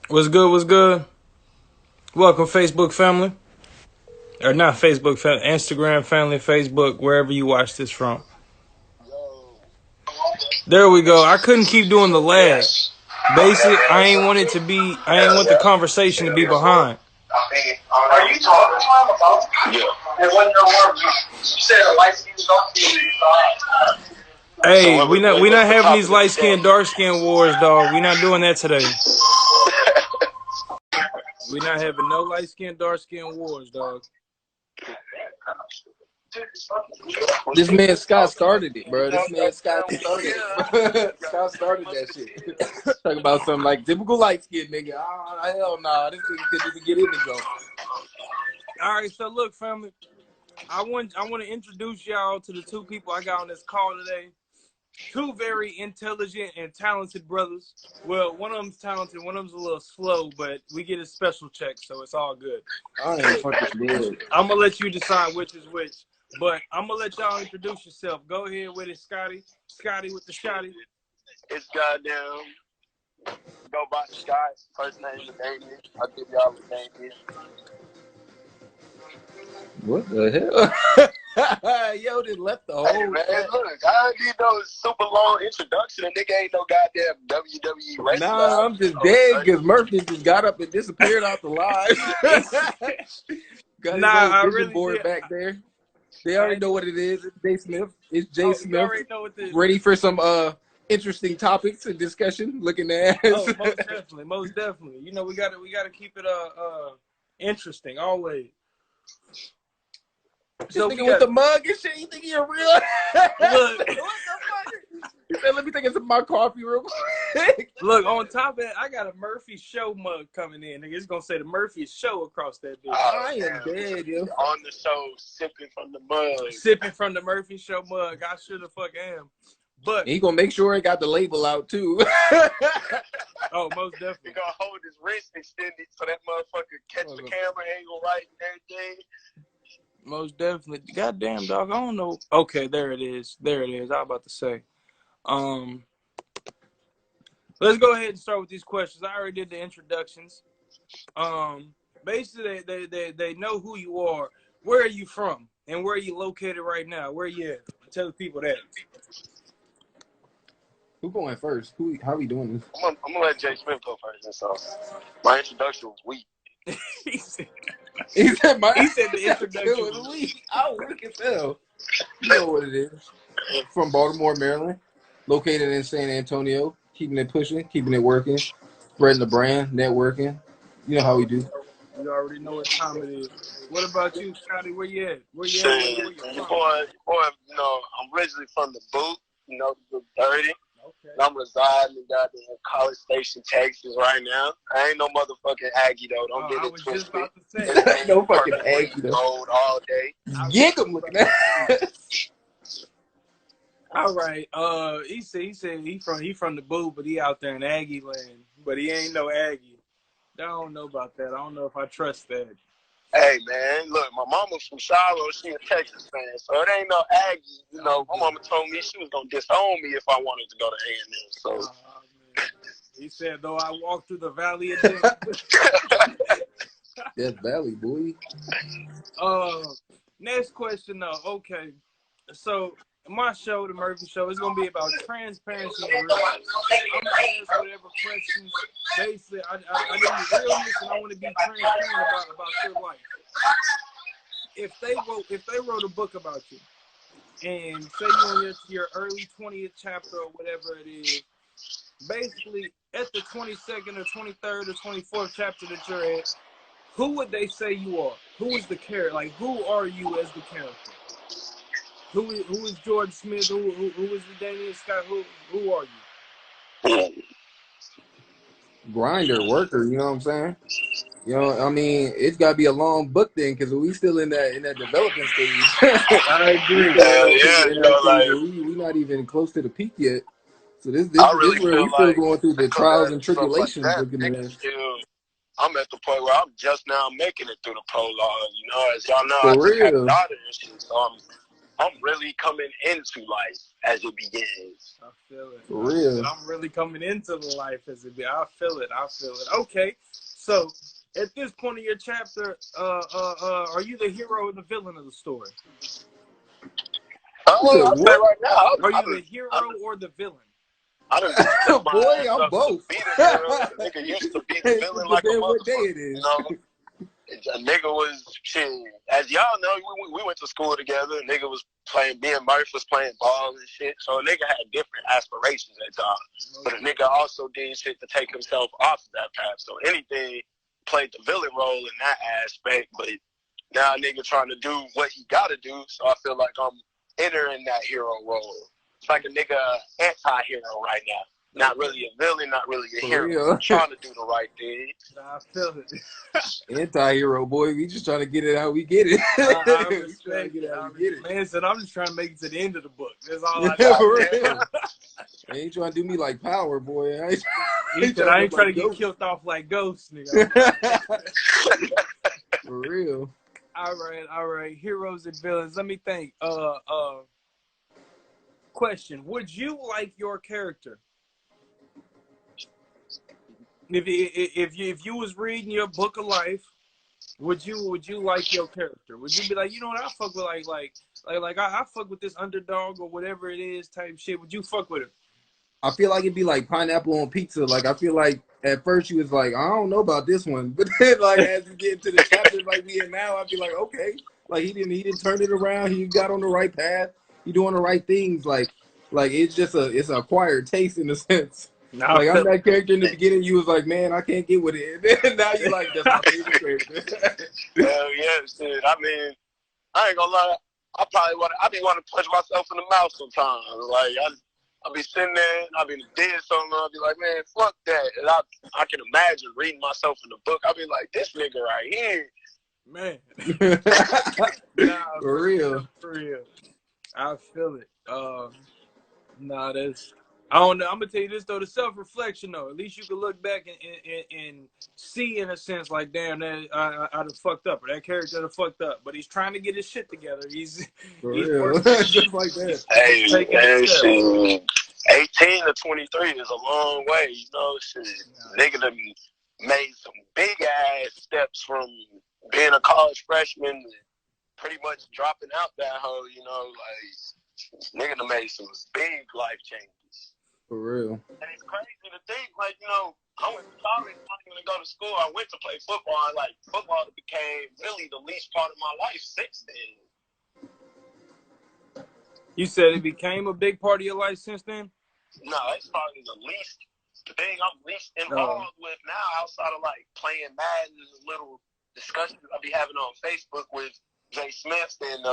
What's good? What's good? Welcome, Facebook family. Or not Facebook family, Instagram family, Facebook, wherever you watch this from. There we go. I couldn't keep doing the lag. Basically, I ain't want the conversation to be behind. Are you talking to him about? Yeah. And when you said a light skin, dark skin. Hey, we not having these light skin, dark skin wars, dog. We not doing that today. We not having no light skin, dark skin wars, dog. This man Scott started it, bro. This man Scott started it. Scott started that shit. Talking about something like typical light skin nigga. Oh, hell nah. This nigga couldn't even get in the zone. All right, so look, family. I want to introduce y'all to the two people I got on this call today. Two very intelligent and talented brothers. Well, one of them's talented, one of them's a little slow, but we get a special check, so it's all good. I ain't fucking good. I'm gonna let you decide which is which, but I'm gonna let y'all introduce yourself. Go ahead with it, Scotty. Scotty with the shotty. It's goddamn. Go by Scott. First name is Damien. I'll give y'all the name. What the hell? Yo, just left the whole. Hey, man, look, I need no super long introduction. A nigga ain't no goddamn WWE wrestler. Nah, I'm just dead because Murphy just got up and disappeared out the live. Got I his really board did. back there. They already know what it is. It's Jay Smith. It's Jay Smith. Already know what this ready for some interesting topics and discussion. Looking at. Oh, most definitely. You know, we gotta keep it interesting always. So nigga with the mug and shit, you think you're real? Look, what the fuck? He said, let me take some of my coffee real quick. Look, on top of that, I got a Murphy Show mug coming in. Nigga, it's gonna say the Murphy Show across that bitch. I am dead, yo. On the show, sipping from the mug. Sipping from the Murphy Show mug. I sure the fuck am. But he gonna make sure it got the label out too. Oh, most definitely. He gonna hold his wrist extended so that motherfucker catch the camera angle right and everything. Most definitely. Goddamn, dog. I don't know. Okay, there it is. There it is. I was about to say. Let's go ahead and start with these questions. I already did the introductions. Basically, they know who you are. Where are you from? And where are you located right now? Where you at? Tell the people that. Who going first? How we doing this? I'm gonna let Jay Smith go first. And so my introduction was weak. He said the introduction was weak. I was weak as hell. You know what it is. From Baltimore, Maryland. Located in San Antonio. Keeping it pushing, keeping it working. Spreading the brand, networking. You know how we do. You already know what time it is. What about you, Scotty? Where you at? Where you at? Boy, you know, I'm originally from the boot, you know, the 30. Okay. I'm residing in goddamn College Station, Texas right now. I ain't no motherfucking Aggie though. Don't get it twisted. Just about to say. No fucking Aggie though. Gold all day. Get him looking at. All right. He said he from the boot, but he out there in Aggie land. But he ain't no Aggie. I don't know about that. I don't know if I trust that. Hey man, look, my mama's from Charlotte. She a Texas fan, so it ain't no Aggie. You know, my mama told me she was gonna disown me if I wanted to go to A&M. So he said, though I walk through the valley of death. Death Valley, boy. Next question though. Okay, so my show, the Murphy Show, is gonna be about transparency and realness. I'm gonna ask whatever questions. Basically, I need realness, and I want to be transparent about your life. If they wrote a book about you, and say you're in your early 20th chapter or whatever it is, basically at the 22nd or 23rd or 24th chapter that you're at, who would they say you are? Who is the character? Like, who are you as the character? Who is George Smith? Who is the Damien Scott? Who are you? Grinder, worker, you know what I'm saying? You know, I mean, it's got to be a long book then, because we still in that development stage. I agree. We're not even close to the peak yet. So this is where we're still going through the trials and tribulations. I'm at the point where I'm just now making it through the prologue. You know, as y'all know, For I just had a real. daughter and shit, so I'm really coming into life as it begins. I feel it. For real. I'm really coming into the life as it begins. I feel it. Okay, so at this point in your chapter, are you the hero or the villain of the story? I'll say right now. Are you the hero or the villain? I don't Boy, I'm both. Nigga used to be the villain like a motherfucker. What day it is. You know? A nigga was, shit, as y'all know, we went to school together. A nigga was playing, me and Murph was playing ball and shit. So a nigga had different aspirations at times. But a nigga also did shit to take himself off of that path. So anything played the villain role in that aspect. But now a nigga trying to do what he got to do. So I feel like I'm entering that hero role. It's like a nigga anti-hero right now. Not really a villain, not really a hero. Trying to do the right thing. I feel it. Anti-hero, boy. We just trying to get it how we get it. I respect it. Man said, I'm just trying to make it to the end of the book. That's all I know. I ain't trying to do me like Power, boy. I ain't trying to get killed off like Ghost, nigga. For real. All right. Heroes and villains. Let me think. Question. Would you like your character? If you was reading your book of life, would you like your character? Would you be like, you know what, I fuck with I fuck with this underdog or whatever it is type shit? Would you fuck with it? I feel like it'd be like pineapple on pizza. Like I feel like at first you was like, I don't know about this one, but then like as we get into the chapters like we in now, I'd be like, okay, like he didn't turn it around. He got on the right path. He doing the right things. Like it's just it's an acquired taste in a sense. Like I'm that character in the beginning, you was like, man, I can't get with it. And now you like, that's my favorite character. Hell yeah, shit. I mean, I ain't gonna lie. I be wanting to punch myself in the mouth sometimes. Like I'll be sitting there and I'll be dead something. I'll be like, man, fuck that. And I can imagine reading myself in the book. I'll be like, this nigga right here, man. For real. I feel it. That's. I don't know. I'm gonna tell you this though, the self-reflection though. At least you can look back and see in a sense like, damn, that I'd have fucked up, or that character have fucked up. But he's trying to get his shit together. He's real. Just like that. Hey, shit. 18 to 23 is a long way, you know. Shit, nigga done made some big ass steps from being a college freshman, to pretty much dropping out that hole. You know, like nigga done made some big life changes. For real. And it's crazy to think, like, you know, I went to college, I didn't even go to school. I went to play football, and, like, football became really the least part of my life since then. You said it became a big part of your life since then? No, it's probably the thing I'm least involved with now, outside of, like, playing Madden and little discussions I be having on Facebook with Jay Smith and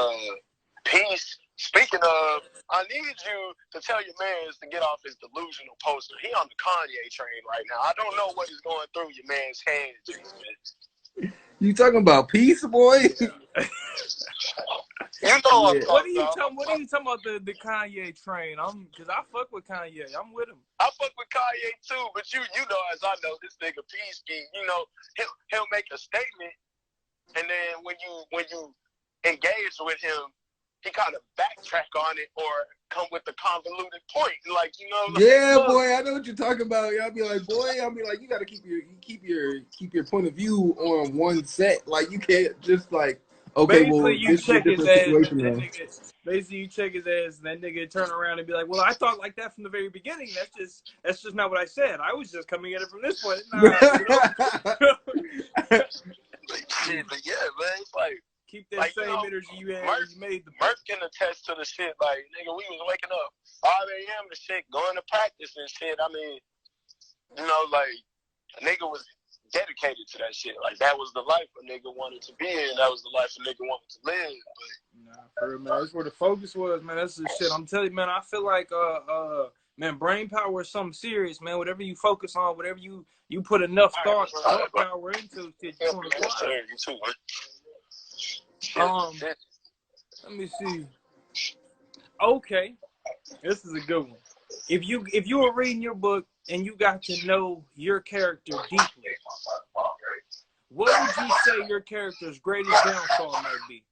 Peace. Speaking of, I need you to tell your mans to get off his delusional poster. He on the Kanye train right now. I don't know what is going through your man's head, Jason. You talking about Peace, boy? You know what are you talking about the Kanye train? Because I fuck with Kanye. I'm with him. I fuck with Kanye too, but you know, as I know, this nigga Peace, you know, he'll make a statement, and then when you engage with him, he kind of backtrack on it or come with a convoluted point, like, you know. Like, yeah, boy, I know what you're talking about. I'll be like, you gotta keep your point of view on one set. Like, you can't just like, okay, basically well, you check his ass. Basically, you check his ass, and that nigga turn around and be like, "Well, I thought like that from the very beginning. That's just not what I said. I was just coming at it from this point." Nah, shit, but yeah, man, it's like. Keep that same energy you had when you made the book. Murph can attest to the shit. Like, nigga, we was waking up 5 a.m. and shit, going to practice and shit. I mean, you know, like, a nigga was dedicated to that shit. Like, that was the life a nigga wanted to be in. That was the life a nigga wanted to live. But, nah, for real, man. That's where the focus was, man. That's the shit. I'm telling you, man, I feel like, man, brain power is something serious, man. Whatever you focus on, whatever you put enough thought power into, shit, you're going to fly. You too, man. Let me see. Okay, this is a good one. If you were reading your book and you got to know your character deeply, what would you say your character's greatest downfall might be?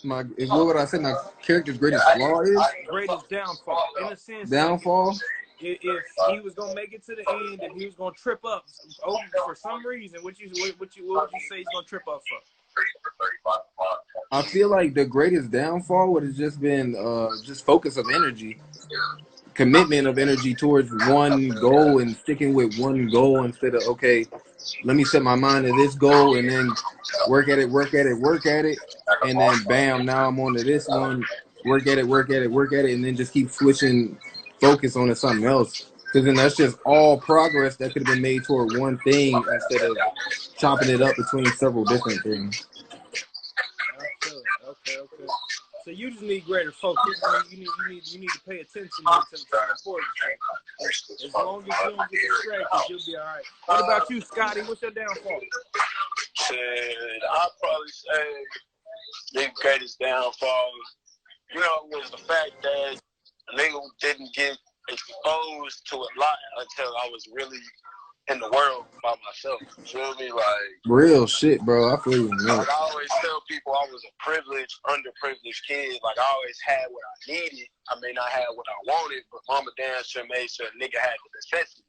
what would I say? My character's greatest flaw is greatest downfall. In a sense, downfall. Like if he was gonna make it to the end, if he was gonna trip up for some reason, what would you say he's gonna trip up for? I feel like the greatest downfall would have just been just focus of energy, commitment of energy towards one goal and sticking with one goal instead of, okay, let me set my mind to this goal and then work at it, and then bam, now I'm on to this one, work at it, and then just keep switching focus on to something else. Because then that's just all progress that could have been made toward one thing instead of chopping it up between several different things. Okay. So you just need greater focus. You need to pay attention to the important things. As long as you don't get distracted, you'll be all right. What about you, Scotty? What's your downfall? I'd probably say the greatest downfall, was the fact that a nigga didn't get exposed to a lot until I was really in the world by myself. You feel me? Like real shit, bro. I feel you, man. Like I always tell people I was a privileged, underprivileged kid. Like I always had what I needed. I may not have what I wanted, but mama damn sure made sure a nigga had the necessity.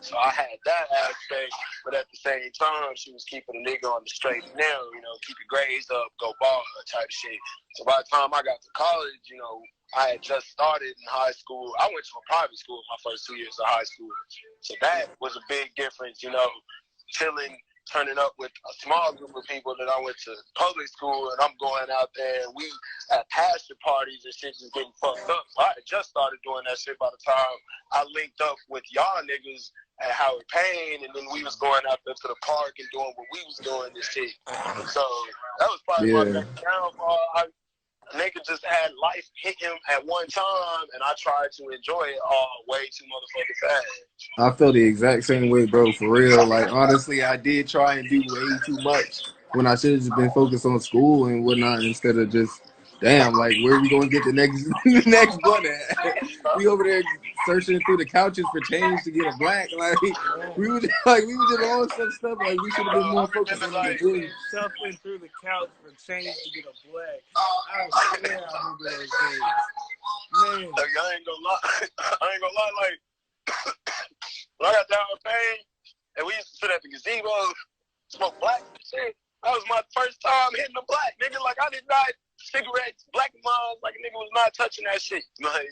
So I had that aspect, but at the same time, she was keeping a nigga on the straight and narrow, keep your grades up, go ball, type shit. So by the time I got to college, I had just started in high school. I went to a private school my first 2 years of high school. So that was a big difference, chilling, turning up with a small group of people that I went to public school, and I'm going out there, and we at pastor parties and shit just getting fucked up. So I had just started doing that shit by the time I linked up with y'all niggas at Howard Payne, and then we was going out there to the park and doing what we was doing and shit. So that was probably my downfall. A nigga just had life hit him at one time, and I tried to enjoy it all way too motherfucking fast. I feel the exact same way, bro, for real. Like, honestly, I did try and do way too much when I should have just been focused on school and whatnot instead of just, damn, like, where are we going to get the next blunt at? We over there searching through the couches for change to get a black. Like, we were just on some stuff. Like, we should have been more focused on the beginning. Shuffling through the couch for change to get a black. I remember those days. Man. Like, I ain't gonna lie. Like, when I got down with Pain, and we used to sit at the gazebo, smoke black and shit, that was my first time hitting a black. Nigga, like, I did not cigarettes, black moms, like, a nigga was not touching that shit. Like,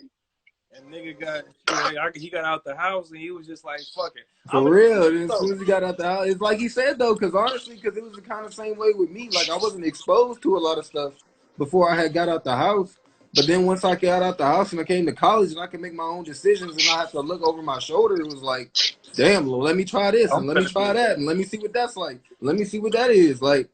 and nigga he got out the house and he was just like, fuck it. For real, as soon as he got out the house, it's like he said though, because honestly, because it was the kind of same way with me. Like I wasn't exposed to a lot of stuff before I had got out the house. But then once I got out the house and I came to college and I could make my own decisions and I have to look over my shoulder, it was like, damn, well, let me try this and let me try that and let me see what that's like. Let me see what that is like.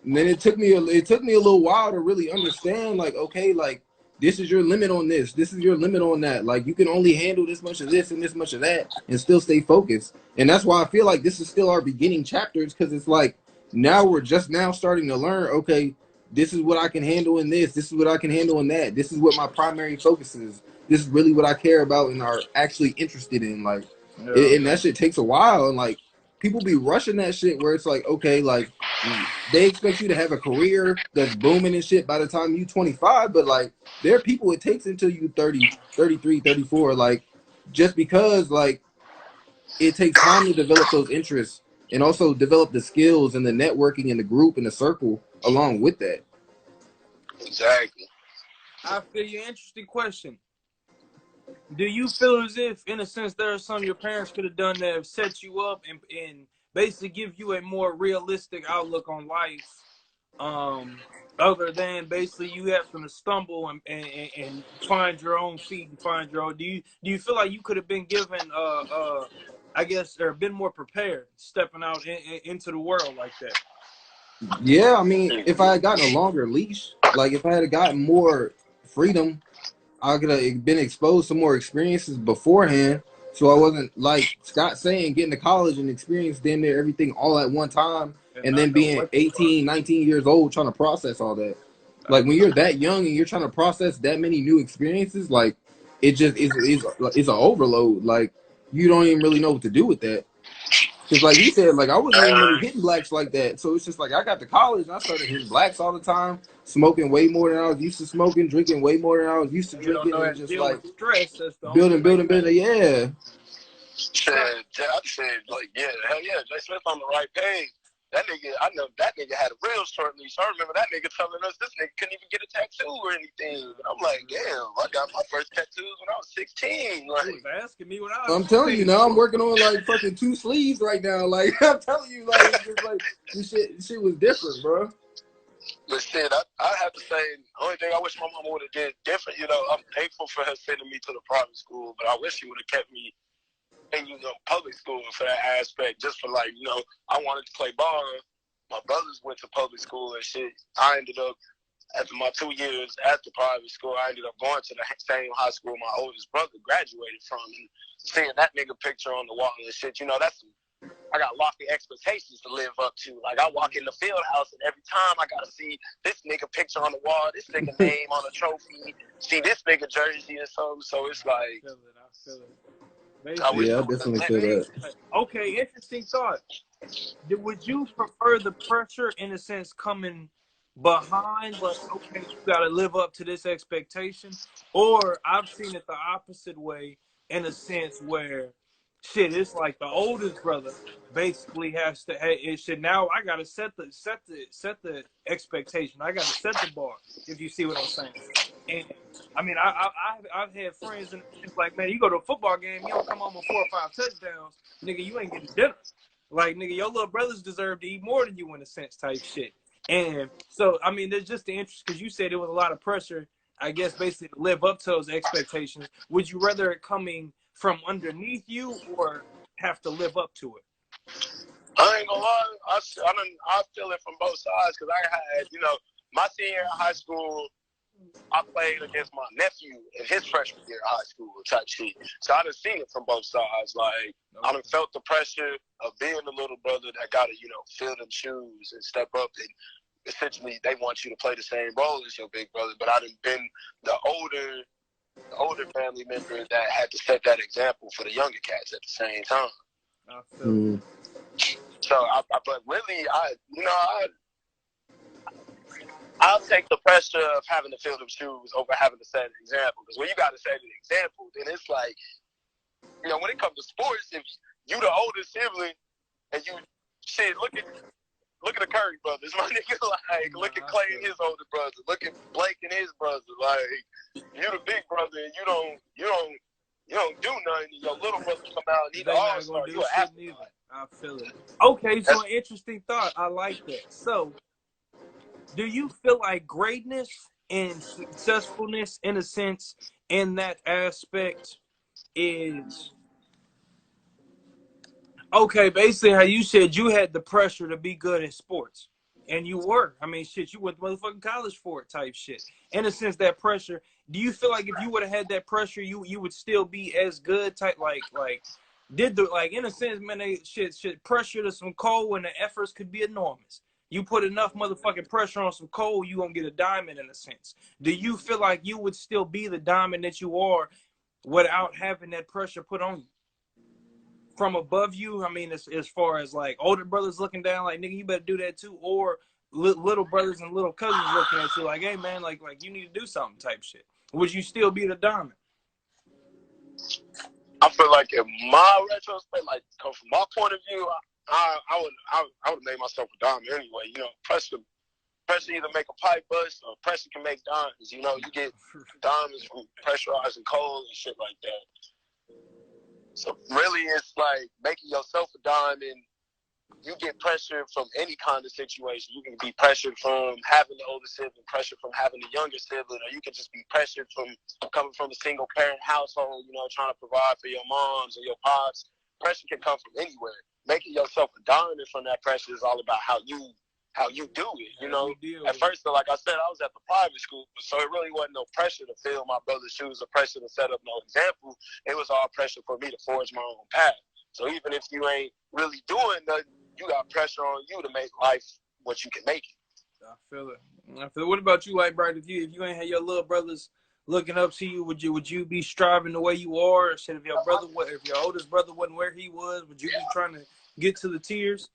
And then it took me a little while to really understand, like, okay, like, this is your limit on this. This is your limit on that. Like, you can only handle this much of this and this much of that and still stay focused. And that's why I feel like this is still our beginning chapters, because it's like now we're just now starting to learn, okay, this is what I can handle in this. This is what I can handle in that. This is what my primary focus is. This is really what I care about and are actually interested in. Like, and that shit takes a while. And, like, people be rushing that shit where it's like, okay, like, they expect you to have a career that's booming and shit by the time you 25, but like there are people it takes until you 30, 33, 34, like just because like it takes time to develop those interests and also develop the skills and the networking and the group and the circle along with that. Exactly. I feel you. Interesting question. Do you feel as if, in a sense, there are some your parents could have done that have set you up and basically give you a more realistic outlook on life, other than basically you having to stumble and find your own feet and find your own? Do you feel like you could have been given, I guess, or been more prepared stepping out into the world like that? Yeah, I mean, if I had gotten a longer leash, like if I had gotten more freedom, I could have been exposed to more experiences beforehand. So I wasn't, like Scott saying, getting to college and experience damn near everything all at one time and then being 18, 19 years old trying to process all that. Like when you're that young and you're trying to process that many new experiences, like it just is an overload. Like you don't even really know what to do with that. Because like he said, like I wasn't even really hitting blacks like that. So it's just like I got to college and I started hitting blacks all the time, smoking way more than I was used to smoking, drinking way more than I was used to drinking, and just like stress. That's the building. Yeah. Shit, I said, like, yeah, hell yeah, Jay Smith on the right page. That nigga, I know that nigga had a real short leash. I remember that nigga telling us this nigga couldn't even get a tattoo or anything. And I'm like, damn, I got my first tattoos when I was 16. Like, he was asking me when I was I'm telling you now, I'm working on like fucking 2 sleeves right now. Like I'm telling you, like it's just like this shit was different, bro. But shit, I have to say, the only thing I wish my mama would have did different, you know, I'm thankful for her sending me to the private school, but I wish she would have kept me in, you know, public school for that aspect, just for like, you know, I wanted to play ball. My brothers went to public school and shit. I ended up, after my 2 years at the private school, I ended up going to the same high school my oldest brother graduated from, and seeing that nigga picture on the wall and shit, you know, I got lofty expectations to live up to. Like, I walk in the field house, and every time I gotta see this nigga picture on the wall, this nigga name on a trophy, see this nigga jersey or something. So it's like, I feel it. Yeah, I definitely feel that. Okay, interesting thought. Would you prefer the pressure, in a sense, coming behind, like, okay, you got to live up to this expectation? Or I've seen it the opposite way, in a sense where, shit, it's like the oldest brother basically has to, hey, it should, now I got to set the expectation. I got to set the bar, if you see what I'm saying. And I mean, I've had friends, and it's like, man, you go to a football game, you don't come home with 4 or 5 touchdowns, nigga, you ain't getting dinner. Like, nigga, your little brothers deserve to eat more than you, in a sense, type shit. And so, I mean, there's just the interest, because you said there was a lot of pressure, I guess, basically to live up to those expectations. Would you rather it coming from underneath you or have to live up to it? I ain't gonna lie, I feel it from both sides, because I had, you know, my senior year of high school, I played against my nephew in his freshman year of high school type shit. So I done seen it from both sides. Like, I done felt the pressure of being the little brother that got to, you know, fill them shoes and step up, and essentially they want you to play the same role as your big brother. But I done been the older family member that had to set that example for the younger cats at the same time. I feel it. So, but really, I'll take the pressure of having to fill them shoes over having to set an example. Because when you got to set an example, then it's like, you know, when it comes to sports, if you the oldest sibling and you, shit, look at the Curry brothers, my nigga, like, look at Clay and his older brother, look at Blake and his brother, like, you the big brother and you don't do nothing, your little brother come out and he the all-star, you an athlete. I feel it. Okay, so an interesting thought. I like that. So, do you feel like greatness and successfulness, in a sense, in that aspect is, okay, basically how you said you had the pressure to be good in sports, and you were. I mean, shit, you went to motherfucking college for it type shit. In a sense, that pressure, do you feel like if you would have had that pressure, you would still be as good type, like in a sense, man, they shit pressure to some coal and the efforts could be enormous. You put enough motherfucking pressure on some coal, you gonna get a diamond, in a sense. Do you feel like you would still be the diamond that you are without having that pressure put on you from above you? I mean, as far as like older brothers looking down, like, nigga, you better do that too, or little brothers and little cousins looking at you like, hey man, like you need to do something type shit. Would you still be the diamond? I feel like in my retrospect, like, come from my point of view, I would have made myself a diamond anyway. You know, pressure either make a pipe bust or pressure can make diamonds. You know, you get diamonds from pressurizing coal and shit like that. So really, it's like making yourself a diamond. You get pressure from any kind of situation. You can be pressured from having the older sibling, pressure from having the younger sibling, or you can just be pressured from coming from a single parent household, you know, trying to provide for your moms or your pops. Pressure can come from anywhere. Making yourself a diamond from that pressure is all about how you do it, you know. At first, like I said, I was at the private school, so it really wasn't no pressure to fill my brother's shoes or pressure to set up no example. It was all pressure for me to forge my own path. So even if you ain't really doing nothing, you got pressure on you to make life what you can make it. I feel it. What about you, like, Bright? If you ain't had your little brothers looking up to you, would you be striving the way you are? Or shit, if your oldest brother wasn't where he was, would you be trying to get to the tiers?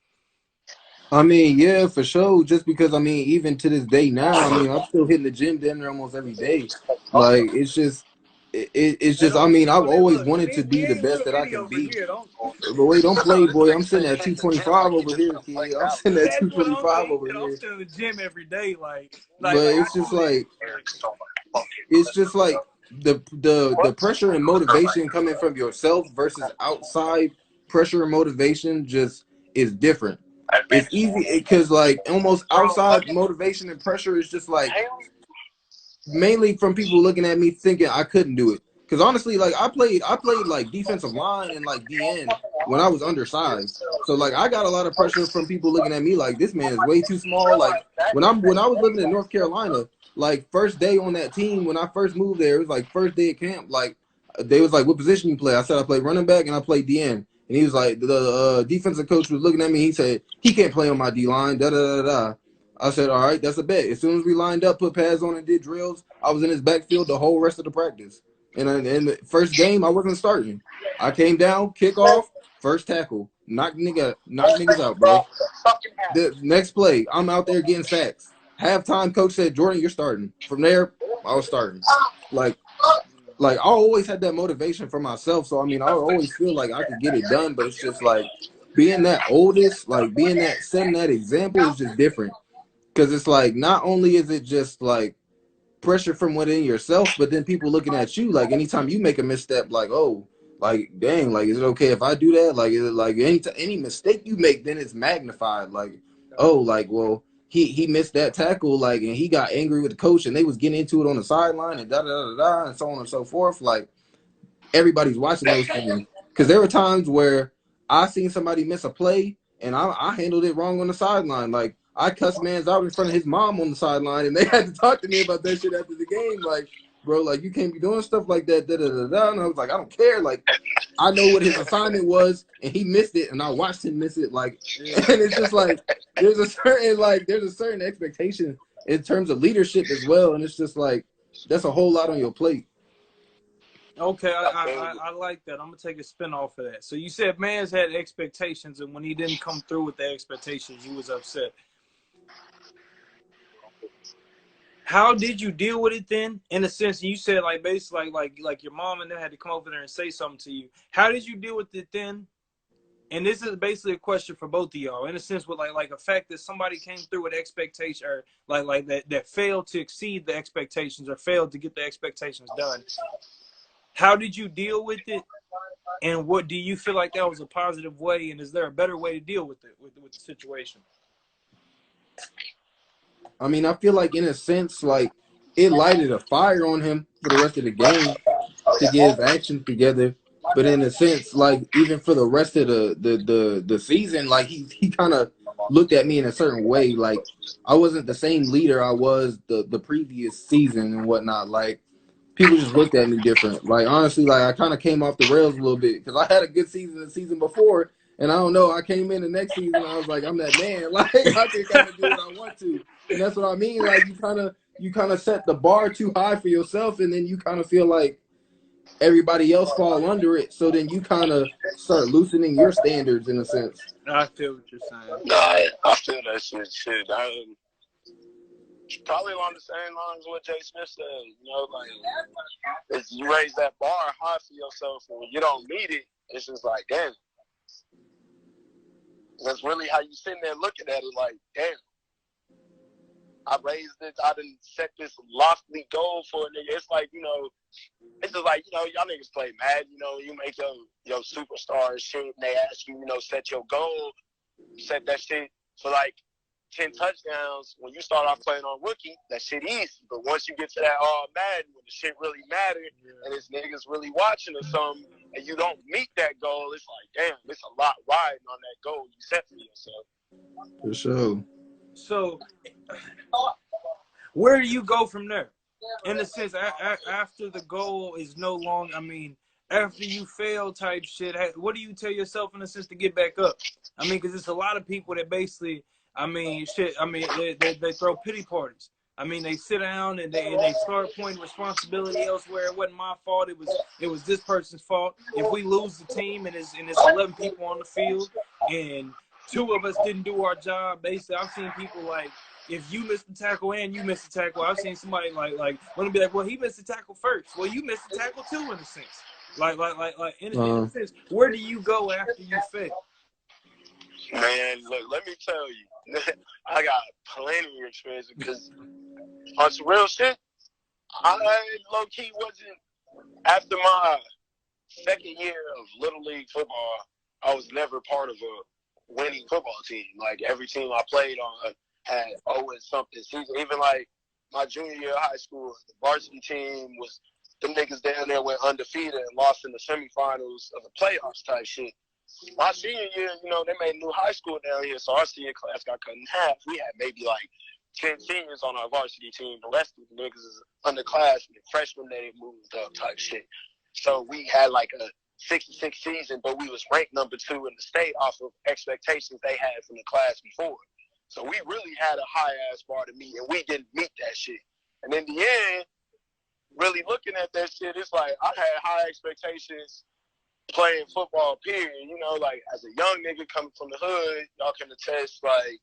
I mean, yeah, for sure. Just because, I mean, even to this day now, I mean, I'm still hitting the gym damn near almost every day. Like, it's just, it's just, I mean, I've always wanted to be the best that I can be. But wait, don't play, boy. I'm sitting at 225 over here, kid. I'm sitting at 225 over I'm here. still in the gym every day, But it's just like, the pressure and motivation coming from yourself versus outside pressure and motivation just is different. It's easy because like almost outside motivation and pressure is just like mainly from people looking at me thinking I couldn't do it. Because honestly, like I played like defensive line and like DN when I was undersized. So like I got a lot of pressure from people looking at me like this man is way too small. Like when I was living in North Carolina, like first day on that team when I first moved there, it was like first day at camp. Like they was like, "What position you play?" I said I play running back and I play DN. And he was like, the defensive coach was looking at me. He said he can't play on my D line. Da da da da. I said, all right, that's a bet. As soon as we lined up, put pads on and did drills, I was in his backfield the whole rest of the practice. And in the first game, I wasn't starting. I came down, kickoff, first tackle, knock niggas out, bro. The next play, I'm out there getting sacks. Halftime, coach said, Jordan, you're starting. From there, I was starting. Like I always had that motivation for myself. So I mean, I always feel like I could get it done, but it's just like being that oldest, like being that setting that example is just different. Because it's like, not only is it just like pressure from within yourself, but then people looking at you, like anytime you make a misstep, like, oh, like, dang, like, is it okay if I do that? Like, is it like any mistake you make, then it's magnified. Like, oh, like, well, he missed that tackle, like, and he got angry with the coach and they was getting into it on the sideline and da da da da and so on and so forth. Like, everybody's watching those things. Because there were times where I seen somebody miss a play and I handled it wrong on the sideline. Like, I cussed man's out in front of his mom on the sideline, and they had to talk to me about that shit after the game. Like, bro, like, you can't be doing stuff like that, da da da da. And I was like, I don't care. Like, I know what his assignment was, and he missed it, and I watched him miss it. Like, and it's just like there's a certain expectation in terms of leadership as well, and it's just like that's a whole lot on your plate. Okay, I like that. I'm gonna take a spin off of that. So you said man's had expectations, and when he didn't come through with the expectations, you was upset. How did you deal with it then? In a sense, you said like basically like your mom and them had to come over there and say something to you. How did you deal with it then? And this is basically a question for both of y'all. In a sense, with like a fact that somebody came through with expectation or like that failed to exceed the expectations or failed to get the expectations done. How did you deal with it? And what do you feel like that was a positive way? And is there a better way to deal with it with the situation? I mean, I feel like in a sense, like it lighted a fire on him for the rest of the game to get his actions together. But in a sense, like even for the rest of the season, like he kind of looked at me in a certain way. Like I wasn't the same leader I was the previous season and whatnot. Like people just looked at me different. Like honestly, like I kind of came off the rails a little bit because I had a good season the season before. And I don't know, I came in the next season and I was like, I'm that man. Like I can kind of do what I want to. And that's what I mean. Like you kind of set the bar too high for yourself, and then you kind of feel like everybody else fall under it. So then you kind of start loosening your standards in a sense. I feel what you're saying. Nah, I feel that shit. Probably along the same lines what Jay Smith said. You know, like if you raise that bar high for yourself, and when you don't meet it, it's just like, damn. That's really how you sitting there looking at it like, damn. I raised it. I done set this lofty goal for a nigga. It's like, you know, it's just like, you know, y'all niggas play mad. You know, you make your superstar and shit, and they ask you, you know, set your goal. You set that shit for like 10 touchdowns. When you start off playing on rookie, that shit easy. But once you get to that Madden, when the shit really matters, and it's niggas really watching or something, and you don't meet that goal, it's like, damn, it's a lot riding on that goal you set for yourself. For sure. So, where do you go from there? In a sense, after the goal is no longer, I mean, after you fail type shit, what do you tell yourself in a sense to get back up? I mean, because it's a lot of people that basically, I mean, shit, I mean, they throw pity parties. I mean, they sit down and they start pointing responsibility elsewhere. It wasn't my fault. It was this person's fault. If we lose the team and it's 11 people on the field, and two of us didn't do our job. Basically, I've seen people like, if you missed the tackle and you missed the tackle, I've seen somebody like want to be like, well, he missed the tackle first. Well, you missed the tackle too, in a sense. Like in a sense, where do you go after you fail? Man, look, let me tell you, I got plenty of experience because on some real shit, I low-key wasn't, after my second year of Little League football, I was never part of a winning football team. Like, every team I played on had always something season. Even, like, my junior year of high school, the varsity team was, them niggas down there went undefeated and lost in the semifinals of the playoffs type shit. My senior year, you know, they made a new high school down here, so our senior class got cut in half. We had maybe, like, 10 seniors on our varsity team. The rest of the niggas is underclassmen. Freshmen, they moved up type shit. So we had like a 66 season, but we was ranked number 2 in the state off of expectations they had from the class before. So we really had a high-ass bar to meet, and we didn't meet that shit. And in the end, really looking at that shit, it's like I had high expectations playing football, period. You know, like as a young nigga coming from the hood, y'all can attest, like,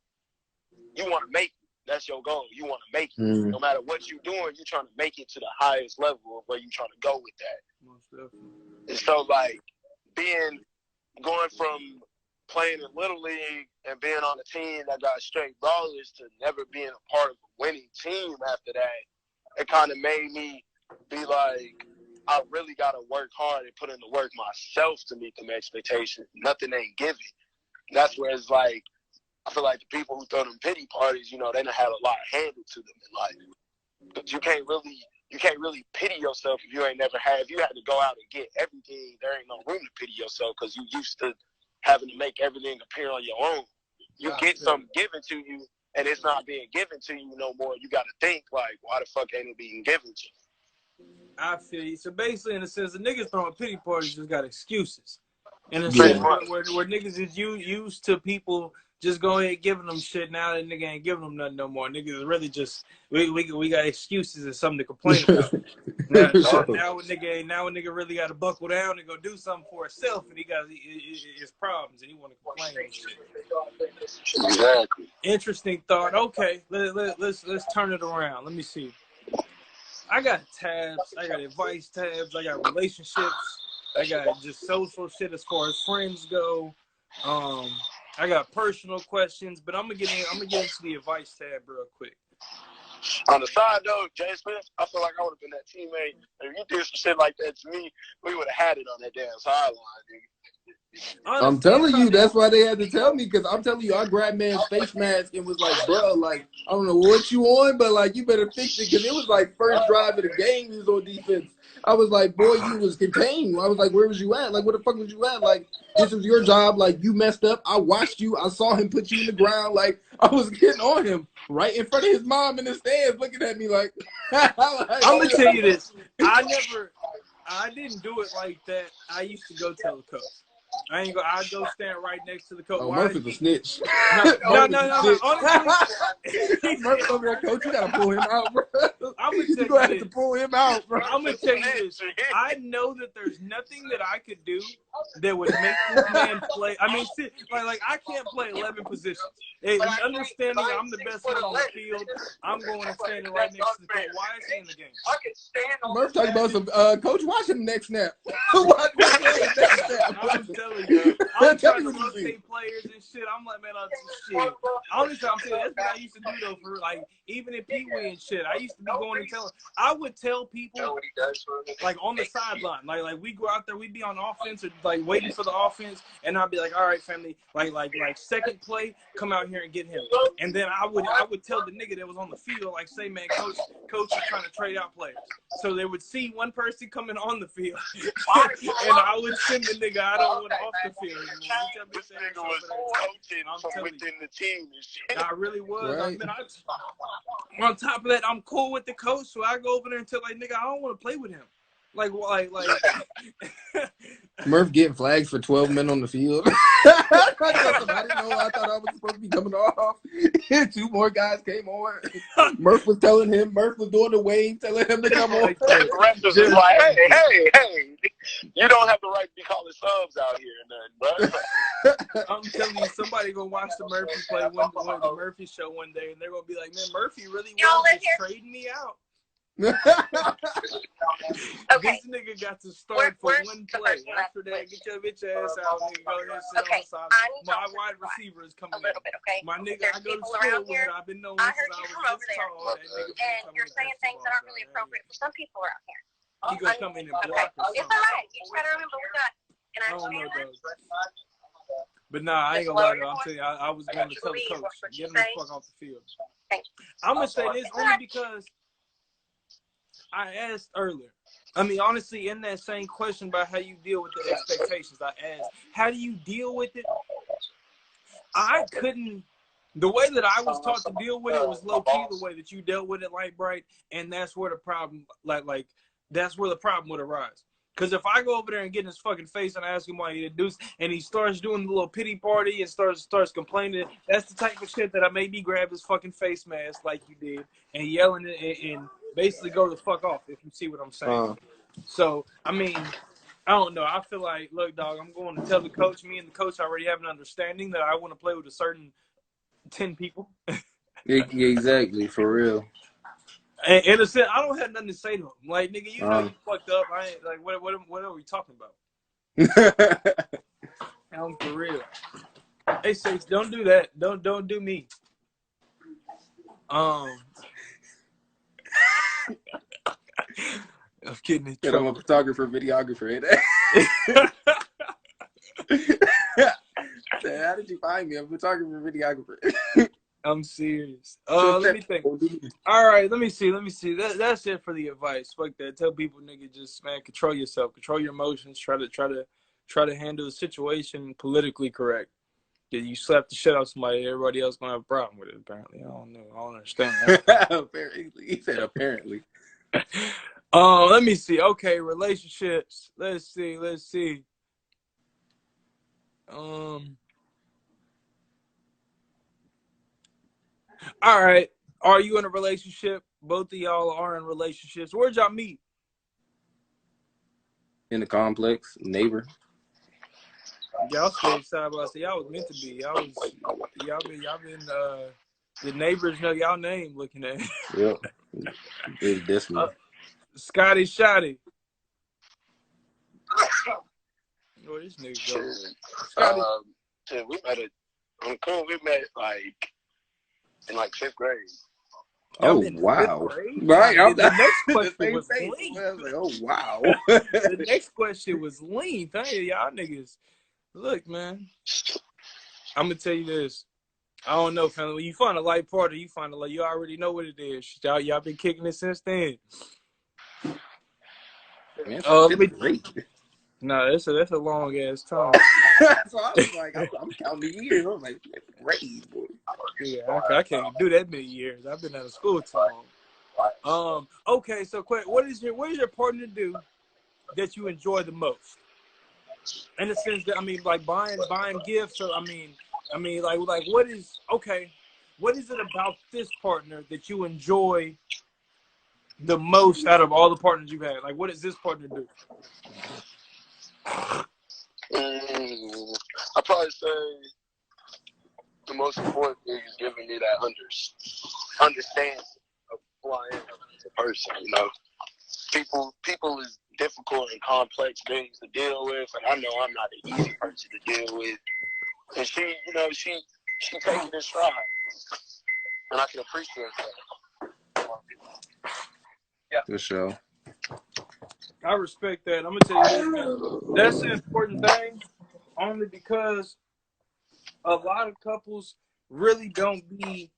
you want to make it. That's your goal. You want to make it. No matter what you're doing, you're trying to make it to the highest level of where you're trying to go with that. Most definitely. And so, like, going from playing in Little League and being on a team that got straight ballers to never being a part of a winning team after that, it kind of made me be like, I really got to work hard and put in the work myself to meet them expectations. Nothing ain't given. That's where it's like, I feel like the people who throw them pity parties, you know, they don't have a lot handed to them in life. But you can't really pity yourself if you ain't never had. If you had to go out and get everything, there ain't no room to pity yourself because you used to having to make everything appear on your own. You get something given to you, and it's not being given to you no more. You got to think, like, why the fuck ain't it being given to you? I feel you. So basically, in a sense, the niggas throwing pity parties just got excuses. In a sense, where niggas is used to people just go ahead giving them shit. Now that nigga ain't giving them nothing no more. Niggas is really just we got excuses and something to complain about. now a nigga really got to buckle down and go do something for himself, and he got his problems and he want to complain and shit. Exactly. Interesting thought. Okay, let's turn it around. Let me see. I got tabs. I got advice tabs. I got relationships. I got just social shit as far as friends go. I got personal questions, but I'm gonna get into the advice tab real quick. On the side though, Jay Smith, I feel like I would have been that teammate. If you did some shit like that to me, we would have had it on that damn sideline, dude. I'm telling you, that's why they had to tell me, because I'm telling you, I grabbed man's face mask and was like, bro, like, I don't know what you on, but like, you better fix it, because it was like first drive of the game, he was on defense. I was like, boy, you was contained. I was like, where was you at? Like, where the fuck was you at? Like, this was your job. Like, you messed up. I watched you. I saw him put you in the ground. Like, I was getting on him right in front of his mom in the stands looking at me like, I'm going to tell you this. I didn't do it like that. I used to go tell the coach. I'd go stand right next to the coach. Oh, Murphy's a snitch. No. Honestly, Murphy's over there, coach. You gotta pull him out, bro. You gonna have to pull him out, bro. I'm gonna tell you this. I know that there's nothing that I could do that would make this man play. I mean, like I can't play 11 positions. Hey, understanding I'm the best one on the field, I'm going and standing right next to the coach. Why is he in the game? Murph talking about some Coach Washington next snap. I'm telling you, I'm trying to rotate players and shit. I'm like, man, shit. Only time I'm saying that's what I used to do though. For like, even in Pee Wee and shit, I used to be going and telling. I would tell people like on the sideline, like we go out there, we'd be on offense or like waiting for the offense, and I'd be like, all right, family, like second play, come out here and get him. And then I would tell the nigga that was on the field, like, say, man, coach is trying to trade out players. So they would see one person coming on the field, and I would send the nigga, I don't want off the field. This nigga was coaching from within the team and shit. I really was. Right. On top of that, I'm cool with the coach, so I go over there and tell, like, nigga, I don't want to play with him. Like Murph getting flags for 12 men on the field. I didn't know. I thought I was supposed to be coming off. 2 more guys came on. Murph was telling him. Murph was doing the wave, telling him to come on. The rest was just like, hey. You don't have the right to be calling subs out here or nothing, bro. I'm telling you, somebody gonna watch the Murphy play the Murphy show one day, and they're gonna be like, "Man, Murphy really was just trading me out." Okay. This nigga got to start for one play. After that, get your bitch ass out, nigga. Go ahead and sit on the side. My wide receiver is coming in. My nigga, I go to school with. I've been knowing since I was this tall. And you're saying things that aren't really appropriate for some people around here. He gonna come in and block us. It's all right. You just gotta remember we got. And I understand that. But nah, I ain't gonna lie though. I'm telling you, I was going to tell the coach, get him the fuck off the field. I'm gonna say this only because I asked earlier. I mean, honestly, in that same question about how you deal with the expectations, I asked, how do you deal with it? I couldn't. The way that I was taught to deal with it was low key the way that you dealt with it, Light Bright, and that's where the problem, that's where the problem would arise. Because if I go over there and get in his fucking face and ask him why he did do, and he starts doing the little pity party and starts complaining, that's the type of shit that I made me grab his fucking face mask like you did and yelling and basically go the fuck off, if you see what I'm saying. So, I mean, I don't know. I feel like, look, dog, I'm going to tell the coach, me and the coach already have an understanding that I want to play with a certain 10 people. Exactly, for real. And in a sense, I don't have nothing to say to him. Like, nigga, you know you fucked up. I ain't like, what are we talking about? I'm for real. Hey, Six, don't do that. Don't do me. I'm kidding. I'm a photographer, videographer, ain't I? How did you find me? I'm a photographer, videographer. I'm serious. Let me think. All right, let me see. That's it for the advice. Fuck that. Tell people, nigga, just man, control yourself, control your emotions. Try to handle the situation politically correct. Yeah, you slap the shit out of somebody, everybody else gonna have a problem with it. Apparently, I don't know. I don't understand that. Apparently, he said apparently. Let me see. Okay, relationships. Let's see. All right. Are you in a relationship? Both of y'all are in relationships. Where'd y'all meet? In the complex, neighbor. Y'all stayed side by side. Y'all was meant to be. Y'all been the neighbors know y'all name looking at. Yep. It's definitely. Scotty Shotty. Where this nigga go? Scotty. We met like in like 5th grade. Oh wow! Right, the next question was lean. I was like, oh wow. The next question was lean. Hey, y'all niggas, look, man. I'm gonna tell you this. I don't know, family. When you find a light party, you find a light. You already know what it is. Y'all been kicking it since then. Man, no, that's a long ass time. So I was like, I'm counting the years. I was like, great, boy. Yeah, I can't do that many years. I've been out of school too long. Okay, so what does your partner do that you enjoy the most? In the sense that, I mean, like buying gifts, or I mean, like what is it about this partner that you enjoy the most out of all the partners you've had? Like, what does this partner do? I'd probably say the most important thing is giving me that understanding of who I am as a person. You know, people is difficult and complex things to deal with, and I know I'm not an easy person to deal with. And she taking it stride, and I can appreciate that. Yeah, for sure. I respect that. I'm gonna tell you this, man. That's the important thing, only because a lot of couples really don't be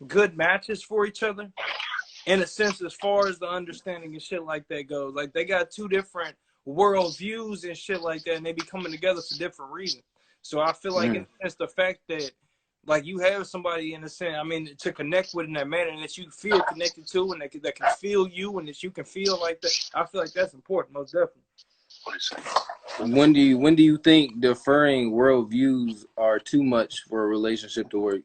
good matches for each other, in a sense, as far as the understanding and shit like that goes. Like, they got two different world views and shit like that, and they be coming together for different reasons. So I feel like it's the fact that, like, you have somebody, in a sense, I mean, to connect with in that manner, and that you feel connected to, and that can feel you, and that you can feel like that. I feel like that's important, most definitely. When do you think differing worldviews are too much for a relationship to work?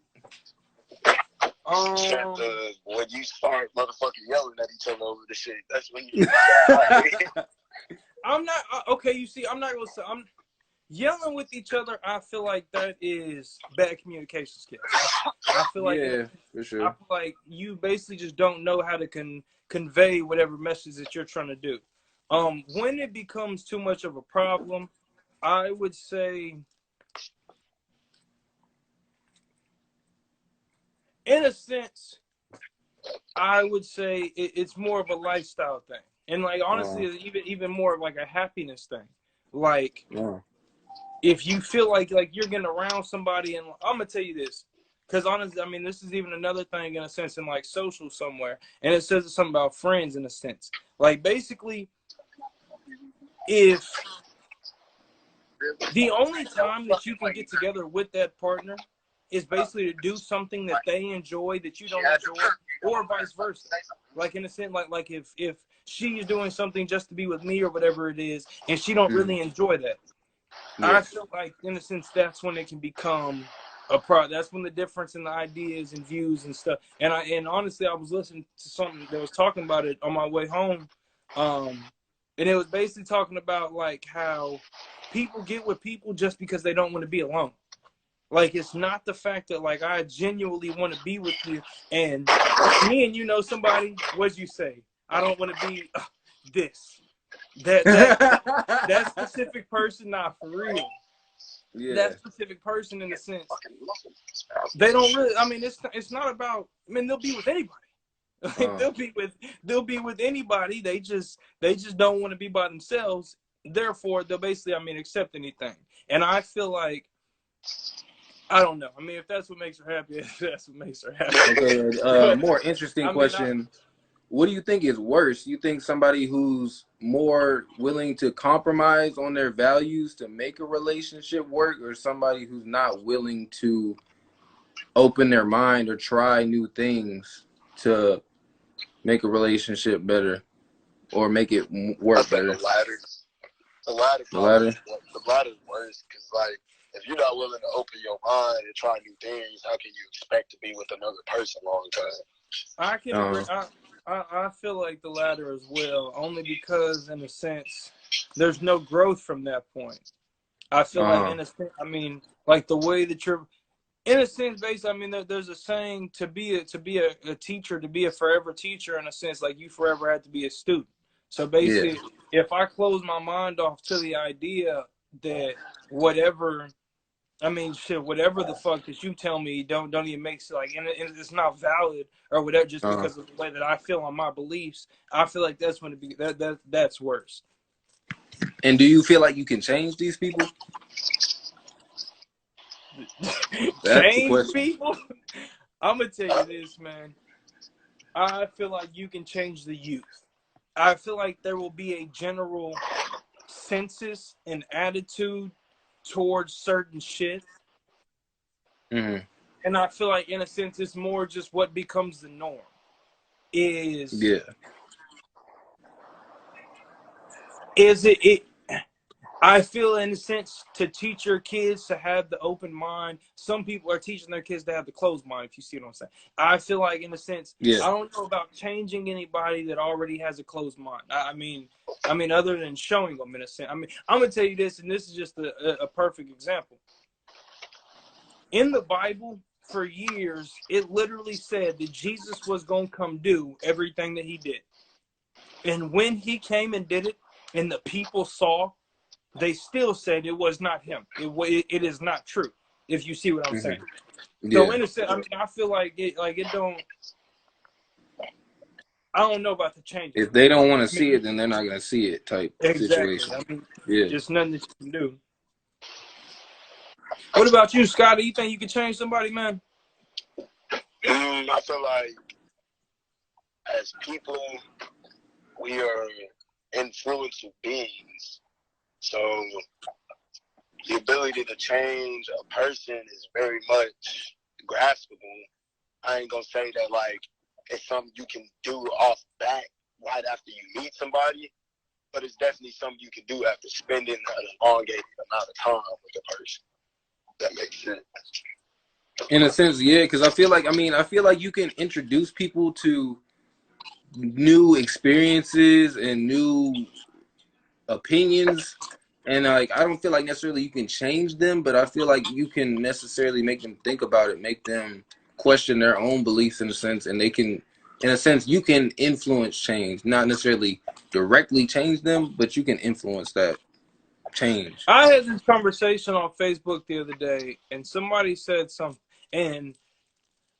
When you start motherfucking yelling at each other over the shit, that's when you. I'm not okay. You see, I'm not gonna say I'm yelling with each other. I feel like that is bad communication skills. I feel like for sure. I feel like you basically just don't know how to convey whatever message that you're trying to do. When it becomes too much of a problem, I would say, in a sense, I would say it's more of a lifestyle thing, and like honestly, it's even more of like a happiness thing. Like, if you feel like you're getting around somebody, and I'm gonna tell you this, because honestly, I mean, this is even another thing in a sense in like social somewhere, and it says something about friends in a sense. Like basically, if the only time that you can get together with that partner is basically to do something that they enjoy that you don't enjoy, or vice versa. Like in a sense, like if she's doing something just to be with me or whatever it is, and she don't really enjoy that, I feel like in a sense that's when it can become a problem. That's when the difference in the ideas and views and stuff. And honestly, I was listening to something that was talking about it on my way home, and it was basically talking about like how people get with people just because they don't want to be alone. Like, it's not the fact that like I genuinely want to be with you, and me and you know somebody. What'd you say? I don't want to be this. That specific person, not for real. Yeah. That specific person, in a sense, they don't really. I mean, it's not about. I mean, they'll be with anybody. Like, they'll be with anybody. They just don't want to be by themselves. Therefore, they'll basically, I mean, accept anything. And I feel like, I don't know. I mean, if that's what makes her happy, that's what makes her happy. Okay, more interesting question. What do you think is worse? You think somebody who's more willing to compromise on their values to make a relationship work, or somebody who's not willing to open their mind or try new things to make a relationship better or make it work better? The latter. The latter is worse, because like, if you're not willing to open your mind and try new things, how can you expect to be with another person long term? I can agree. I feel like the latter as well, only because in a sense there's no growth from that point. I feel like in a sense, I mean, like the way that you're, in a sense, based. I mean, there's a saying to be a teacher, to be a forever teacher. In a sense, like you forever have to be a student. So basically, if I close my mind off to the idea that whatever. I mean, shit, whatever the fuck that you tell me don't even make sense. Like, and it's not valid or whatever, just because of the way that I feel on my beliefs. I feel like that's when that's worse. And do you feel like you can change these people? Change people? I'm gonna tell you this, man. I feel like you can change the youth. I feel like there will be a general census and attitude towards certain shit. And I feel like in a sense it's more just what becomes the norm is it I feel in a sense to teach your kids to have the open mind. Some people are teaching their kids to have the closed mind, if you see what I'm saying. I feel like in a sense I don't know about changing anybody that already has a closed mind. I mean other than showing them in a sense. I mean, I'm gonna tell you this, and this is just a perfect example. In the Bible, for years, it literally said that Jesus was gonna come do everything that he did. And when he came and did it, and the people saw, they still said it was not him. It is not true, if you see what I'm saying. So in a sense, I mean, I feel like it don't. I don't know about the change. If they don't want to see it, then they're not going to see it type situation. I mean, just nothing that you can do. What about you, Scotty? You think you can change somebody, man? I feel like as people, we are influential beings. So the ability to change a person is very much graspable. I ain't going to say that, like, it's something you can do off bat right after you meet somebody, but it's definitely something you can do after spending an elongated amount of time with a person. That makes sense. In a sense, yeah, because I feel like you can introduce people to new experiences and new opinions, and like I don't feel like necessarily you can change them, but I feel like you can necessarily make them think about it, make them question their own beliefs in a sense, and they can, in a sense, you can influence change, not necessarily directly change them, but you can influence that change. I had this conversation on Facebook the other day, and somebody said something, and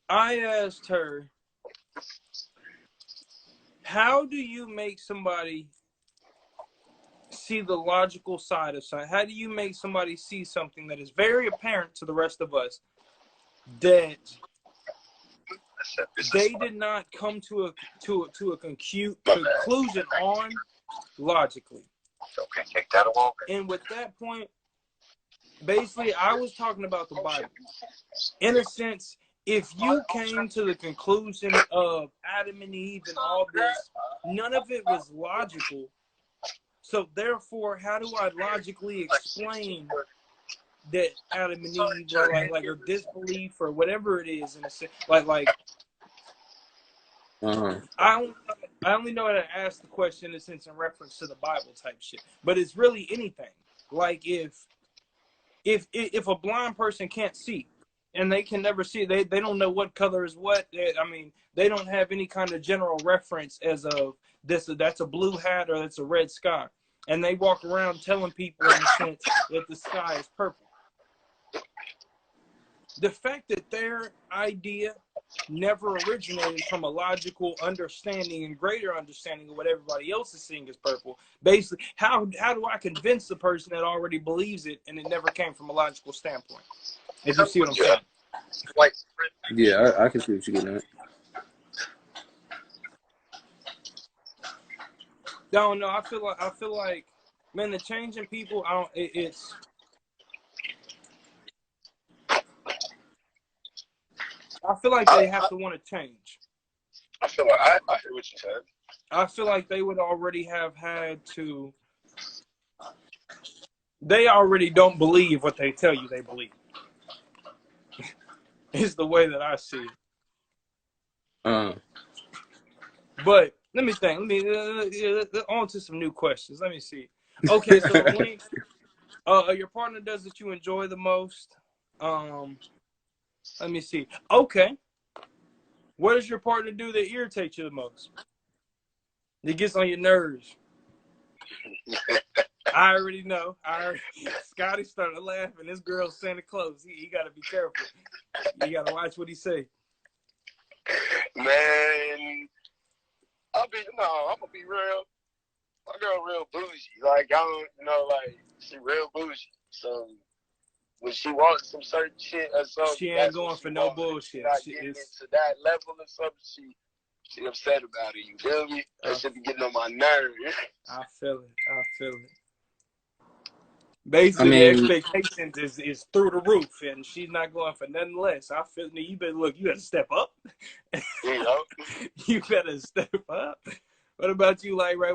I asked her, how do you make somebody see the logical side of something? How do you make somebody see something that is very apparent to the rest of us that they did not come to a conclusion on logically? And with that point, basically, I was talking about the Bible. In a sense, if you came to the conclusion of Adam and Eve and all this, none of it was logical. So therefore, how do I logically explain that Adam and Eve are like or disbelief or whatever it is, in a sense, like I only know how to ask the question in a sense in reference to the Bible type shit, but it's really anything. Like if a blind person can't see and they can never see, they don't know what color is what. I mean, they don't have any kind of general reference as of this. That's a blue hat or that's a red sky, and they walk around telling people in a sense that the sky is purple. The fact that their idea never originated from a logical understanding and greater understanding of what everybody else is seeing as purple. Basically, how do I convince the person that already believes it and it never came from a logical standpoint? If you see what I'm saying. Yeah, I can see what you're getting at. No, I feel like, man, the changing people, I feel like they have to want to change. I feel like I hear what you said. I feel like they would already have had to. They already don't believe what they tell you they believe. Is the way that I see it. But let me think. On to some new questions. Let me see. Okay, so Link, your partner does that you enjoy the most. Let me see. Okay. What does your partner do that irritates you the most? That gets on your nerves? I already know. Scotty started laughing. This girl's Santa Claus. He got to be careful. You got to watch what he say. Man, I'm gonna be real. My girl real bougie. Like, I don't, like, she real bougie. So when she wants some certain shit or something, she ain't going for no bullshit. Not getting into that level or something, she upset about it. You feel me? That shit be getting on my nerves. I feel it. Basically, the expectations is through the roof, and she's not going for nothing less. I feel you better step up. You better step up. What about you, like, right?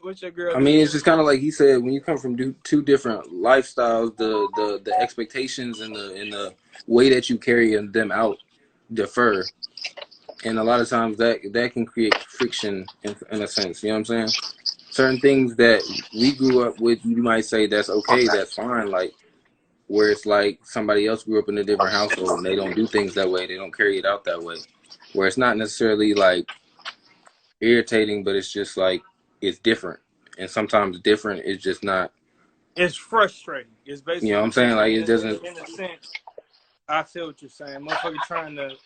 What's your girl? I mean, it's just kind of like he said, when you come from two different lifestyles, the expectations and the way that you carry them out differ, and a lot of times that can create friction in a sense. You know what I'm saying? Certain things that we grew up with, you might say that's okay, that's fine. Like where it's like somebody else grew up in a different household and they don't do things that way, they don't carry it out that way. Where it's not necessarily like irritating, but it's just like it's different, and sometimes different is just not. It's frustrating. It's basically, you know what I'm saying, like it doesn't. In a sense, I feel what you're saying. Motherfucker trying to.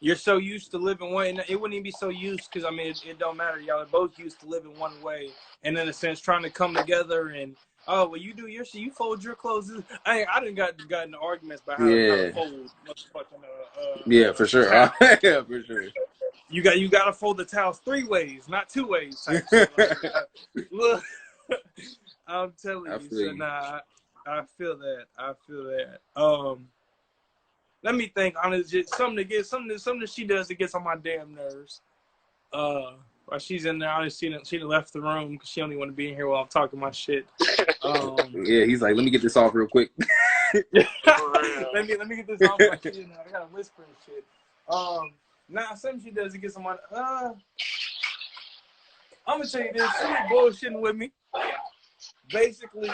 You're so used to living one, and it wouldn't even be so used because I mean it don't matter. Y'all are both used to living one way, and in a sense trying to come together and well you do your shit, you fold your clothes. I didn't got into arguments about how to fold. Yeah, for sure. Yeah, for sure. You got to fold the towels 3 ways, not 2 ways. Look, I'm telling you. So nah, I feel that. Let me think. Honestly, something that she does that gets on my damn nerves. While she's in there, honestly, she left the room because she only want to be in here while I'm talking my shit. Yeah, he's like, let me get this off real quick. let me get this off my shit. I gotta whisper and shit. Something she does that gets on my I'm gonna tell you this. She was bullshitting with me. Basically,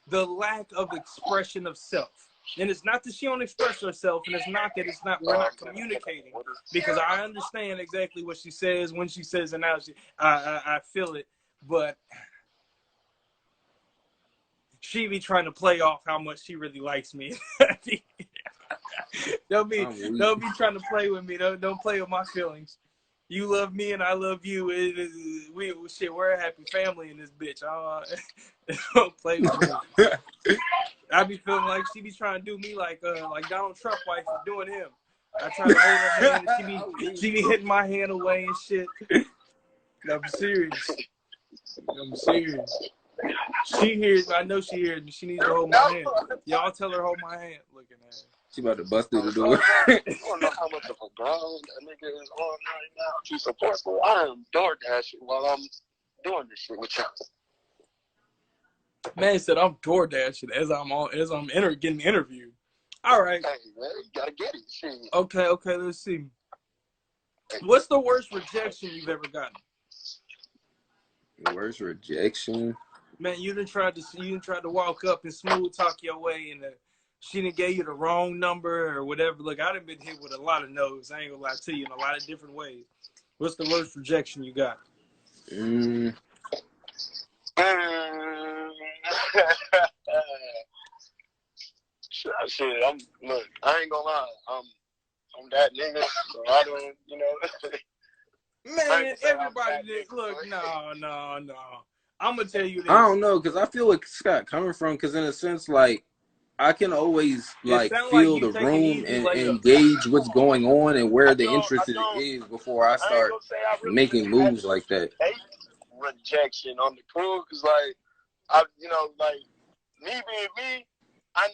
the lack of expression of self. And it's not that she don't express herself, and it's not that we're not communicating, because I understand exactly what she says when she says, and now I feel it, but she be trying to play off how much she really likes me. Don't be trying to play with me. Don't play with my feelings. You love me and I love you. We're a happy family in this bitch. Don't play with me. I be feeling like she be trying to do me like Donald Trump wife is doing him. I try to hold her hand and she be hitting my hand away and shit. I'm serious. She hears me. I know she hears me. She needs to hold my hand. Y'all tell her hold my hand. Looking at her. She about to bust through the door. I don't know how much of a grind a nigga is on right now to support. So I am door dashing while I'm doing this shit with y'all. Man said I'm door dashing as I'm getting interviewed. All right. Hey man, you gotta get it. Shit. Okay. Let's see. What's the worst rejection you've ever gotten? The worst rejection? Man, you done tried to walk up and smooth talk your way, and she done gave you the wrong number or whatever. Look, I done been hit with a lot of no's. I ain't gonna lie to you, in a lot of different ways. What's the worst rejection you got? Shit, look, I ain't gonna lie. I'm that nigga, so I don't, you know. Man, everybody did. Look, no. I'm gonna tell you this. I don't know, because I feel like Scott coming from, because in a sense, like, I can always feel the room and gauge what's going on and where the interest is before I start making moves like that. Rejection on the crew, because me being me, I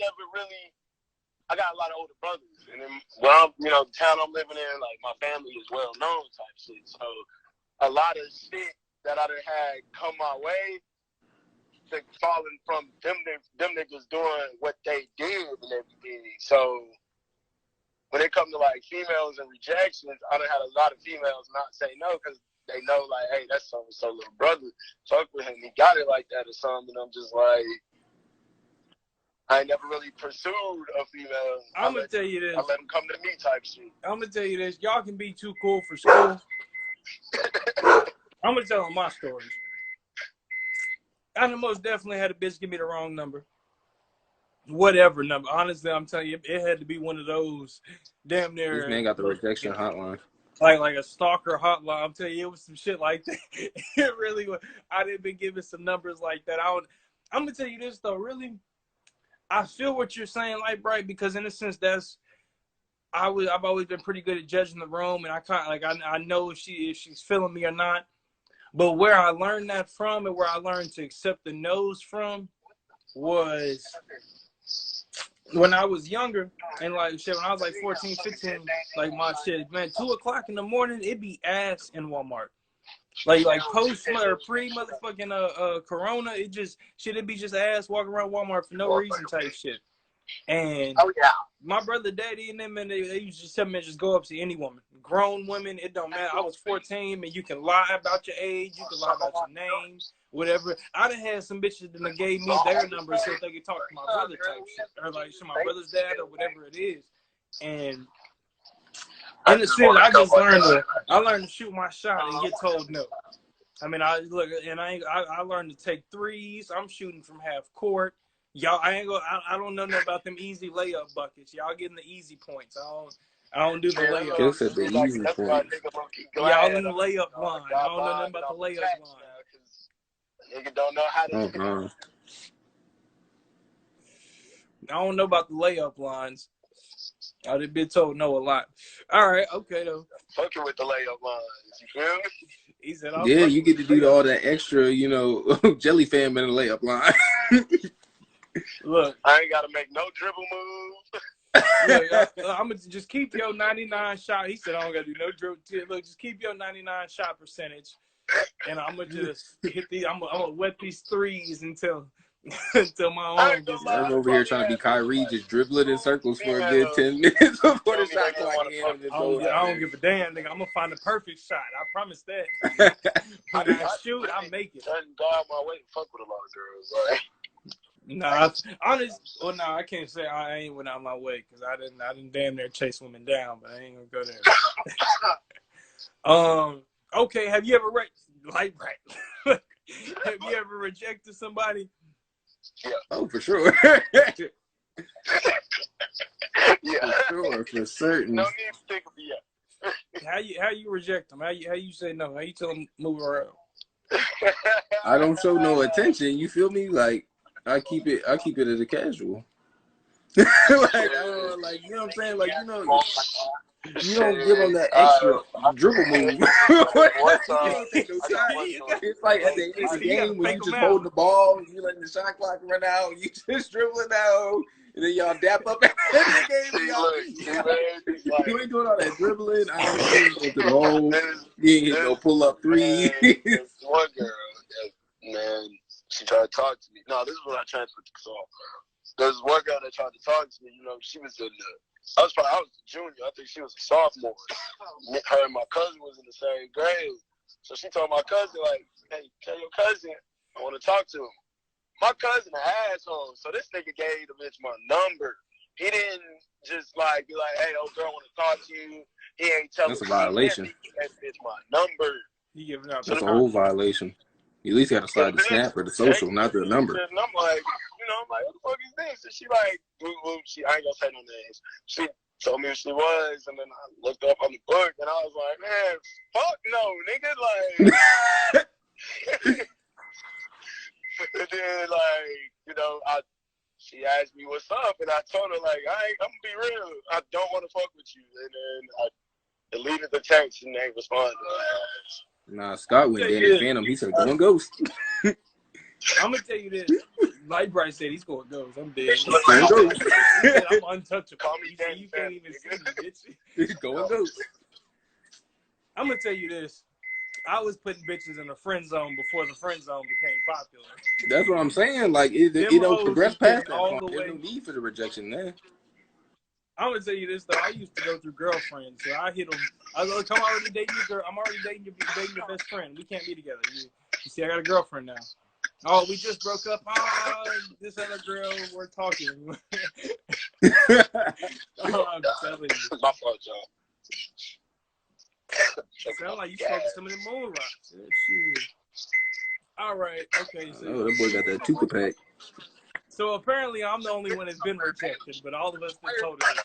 got a lot of older brothers, and then the town I'm living in, like my family is well known type shit. So a lot of shit that I done had come my way, falling from them niggas doing what they did and everything. So when it comes to like females and rejections, I done had a lot of females not say no because they know like, hey, that's so little brother. Fuck with him, he got it like that or something. And I'm just like, I ain't never really pursued a female. I'm gonna tell you this. I let them come to me type shit. I'm gonna tell you this. Y'all can be too cool for school. I'm gonna tell them my stories. I done most definitely had a bitch give me the wrong number. Whatever number. Honestly, I'm telling you, it had to be one of those damn near. This man got the rejection hotline. Like a stalker hotline. I'm telling you, it was some shit like that. It really was. I didn't been given some numbers like that. I'm gonna tell you this though, really. I feel what you're saying, like, right, because in a sense, I've always been pretty good at judging the room, and I know if she's feeling me or not. But where I learned that from, and where I learned to accept the no's from, was when I was younger, and like shit, when I was like 14, 15, like my shit, man, 2 o'clock in the morning, it'd be ass in Walmart. Like post or pre motherfucking Corona, it'd be just ass walking around Walmart for no reason type shit. And my brother, daddy, and them, and they used to just tell me just go up to any woman, grown women. It don't matter. I was 14, and you can lie about your age, you can lie about your name, whatever. I done had some bitches that gave me their number so they could talk to my brother type shit, or like to my brother's dad or whatever it is. And in the sense, I learned to shoot my shot and get told no. I mean, I learned to take threes. I'm shooting from half court. Y'all, I don't know nothing about them easy layup buckets. Y'all getting the easy points. I don't do the layup. Guess at the easy point. Y'all in the layup line. I don't know nothing about the layup line. Nigga don't know how to. I don't know about the layup lines. I've been told no a lot. All right, okay though. Fucking with the layup lines, you feel me? He said, yeah, you get to do all that extra, jelly fam in the layup line. Look, I ain't got to make no dribble move. I'm going to just keep your 99 shot. He said, I don't got to do no dribble. Look, just keep your 99 shot percentage. And I'm going to just hit I'm going to wet these threes until until my arm gets I'm out. over here trying to be Kyrie, just dribbling in circles for a good 10 minutes before the shot clock ends. I don't give a damn, nigga. I'm gonna find the perfect shot. I promise that. When I shoot, I make it. I go out my way to fuck with a lot of girls. Like. Nah, I can't say I ain't went out my way because I didn't damn near chase women down, but I ain't gonna go there. Okay, have you ever have you ever rejected somebody? Yeah. Oh, for sure. Yeah. For certain. No need to think of it yet. How you reject them? How you say no? How you tell them move around? I don't show no attention. You feel me? Like I keep it as a casual. You know what I'm saying? Like, you don't give them that extra dribble move. It's like at the end of the game when you just hold the ball, you letting the shot clock run out, you just dribbling out, and then y'all dap up at the end of the game. You ain't doing all that dribbling. I ain't going to the hole. You ain't hitting no pull up three. There's one girl that, she tried to talk to me. No, this is when I transferred to Casal. There's one girl that tried to talk to me. She was in I was a junior. I think she was a sophomore. Her and my cousin was in the same grade. So she told my cousin, like, hey, tell your cousin I want to talk to him. My cousin an asshole. So this nigga gave the bitch my number. He didn't just be like, hey, old girl want to talk to you. He ain't telling me. That's a violation. He gave that bitch my number. That's a whole violation. You at least got to slide the snap or the social, not the number. And I'm like, what the fuck is this? And she like, I ain't gonna say no names. She told me who she was, and then I looked up on the book, and I was like, man, fuck no, nigga. And then, she asked me what's up, and I told her, like, I'm gonna be real. I don't want to fuck with you. And then I deleted the text, and they responded. Nah, Scott went dead in Phantom. He said, going ghost. I'm gonna tell you this. Like Bryce said, he's going ghost. I'm dead. I'm untouchable. Call me you can't even see me, bitch. He's going ghost. I'm gonna tell you this. I was putting bitches in the friend zone before the friend zone became popular. That's what I'm saying. Like, it don't progress past that point. There's no need for the rejection there. I'm gonna tell you this though. I used to go through girlfriends, so I hit them. I was like, "I'm already dating your girl. I'm already dating your best friend. We can't be together. You see, I got a girlfriend now. Oh, we just broke up. Oh, this other girl, we're talking." I'm telling you. My fault, John. Sound like you smoked some of the moon rocks. All right. Okay. So that boy got that Tuka pack. So apparently I'm the only one that's been rejected, but all of us that told us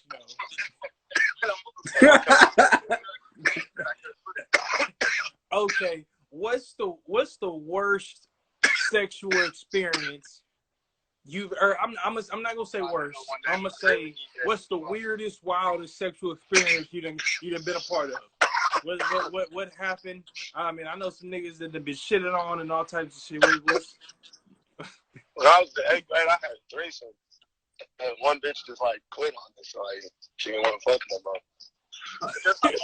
no. Okay, what's the worst sexual experience you've? I'm not gonna say worst. I'm gonna say what's the weirdest, wildest sexual experience you done been a part of? What happened? I mean, I know some niggas that have been shitted on and all types of shit. When I was in the 8th grade, I had a threesome. And one bitch just quit on me, so she didn't want to fuck no more. The bitch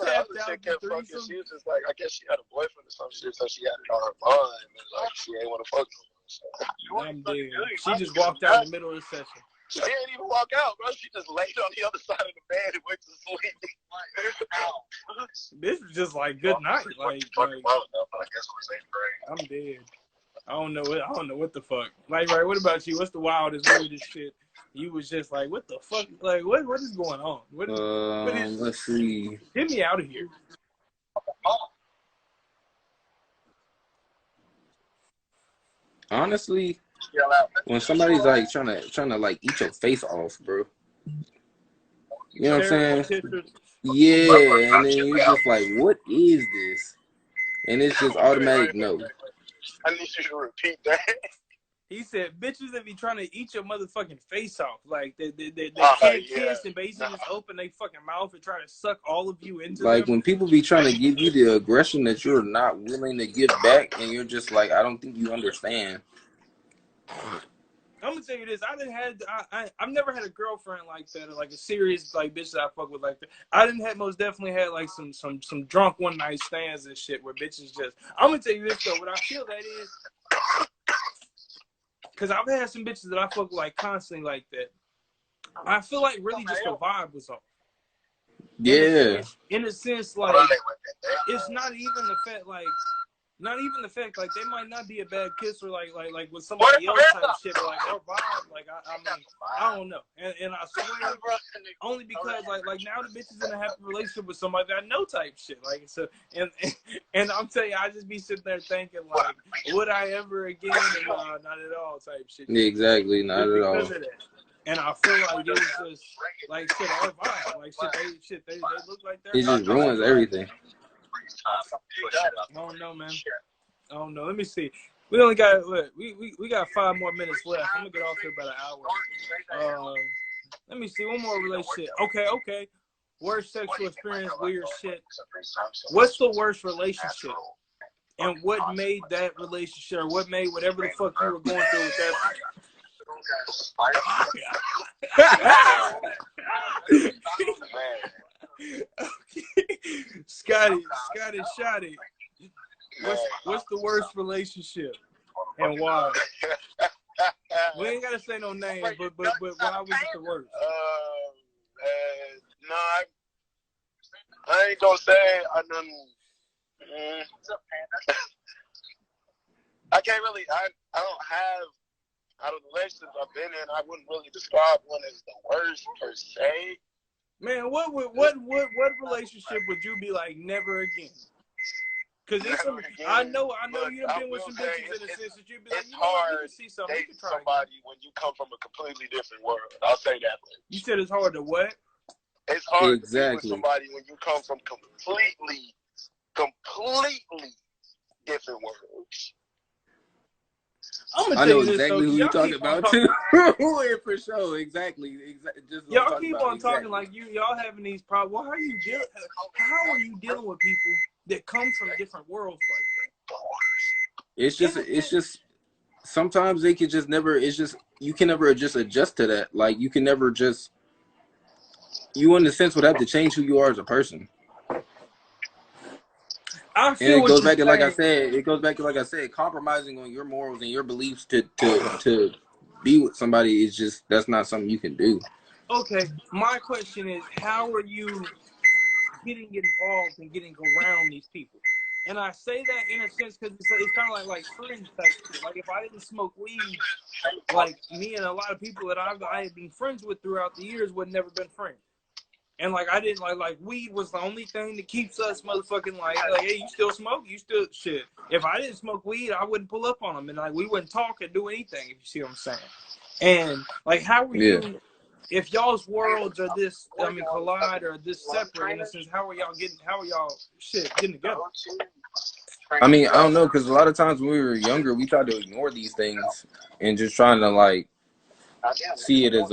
tapped out the threesome. She was just I guess she had a boyfriend or some shit, so she had it on her mind. And she ain't want to fuck no more. So. I'm dead. She just walked out in the middle of the session. She didn't even walk out, bro. She just laid on the other side of the bed and went to sleep. This is just good night. I'm dead. I don't know what the fuck. Right, what about you? What's the wildest, weirdest shit? You was just what the fuck? What is going on? What is, let's see. Get me out of here. Honestly, when somebody's trying to eat your face off, bro. You know what I'm saying? Yeah, and then you're just what is this? And it's just automatic no. I need you to repeat that. He said, bitches that be trying to eat your motherfucking face off. They can't kiss and basically just open their fucking mouth and try to suck all of you into them. When people be trying to give you the aggression that you're not willing to give back, and you're just I don't think you understand. I'm gonna tell you this. I've never had a girlfriend like that, or like a serious like bitch that I fuck with like that. I didn't have most definitely had like some drunk one night stands and shit where bitches just. I'm gonna tell you this though. What I feel that is, because I've had some bitches that I fuck with like constantly like that. I feel like really just the vibe was off. Yeah. In a sense, like it's not even the fact like. Not even the fact, like, they might not be a bad kisser, like with somebody else type shit, but, like, our vibe, like, I mean, I don't know. And I swear, only because, like now the bitch is in a happy relationship with somebody that I know type shit. Like, so, and I'm telling you, I just be sitting there thinking, like, would I ever again? And, not at all type shit. Exactly, not at all. And I feel like it was just, like, shit, our vibe. Like, they look like they're. It just ruins everything. I don't know, man. I don't know. Let me see. We only got we got 5 more minutes left. I'm gonna get off here about an hour. Let me see. One more relationship. Okay. Worst sexual experience, weird shit. What's the worst relationship? And what made that relationship? Or what made whatever the fuck you were going through with that? Okay. Scotty, Shotty. What's the worst relationship and why? We ain't gotta say no names, but why was it the worst? No, I ain't gonna say I done. I can't really. I don't have. Out of the relationships I've been in, I wouldn't really describe one as the worst per se. Man, what relationship would you be like never again? Because I know you've been with some bitches in a sense that you'd be like, you know what, you can see something. You can try somebody when you come from a completely different world. I'll say that way. You said it's hard to what? It's hard to be with somebody when you come from completely different worlds. I know exactly who you're talking about too. For sure, exactly. Y'all keep on talking like y'all having these problems. Well, how are you dealing with people that come from different worlds like that? It's just sometimes they can just never. It's just you can never just adjust to that. Like you can never just. You in a sense would have to change who you are as a person. And it goes back to like I said, compromising on your morals and your beliefs to be with somebody is just that's not something you can do. Okay, my question is, how are you getting involved and getting around these people? And I say that in a sense because it's kind of like friends type shit. Like if I didn't smoke weed, like me and a lot of people that I had been friends with throughout the years would never been friends. And like I didn't like weed was the only thing that keeps us motherfucking like hey, you still smoke? You still shit. If I didn't smoke weed, I wouldn't pull up on them and like we wouldn't talk or do anything, if you see what I'm saying. And like how are you if y'all's worlds are this collide or this separate in a sense, how are y'all getting together? I mean, I don't know, because a lot of times when we were younger, we tried to ignore these things and just trying to like see it as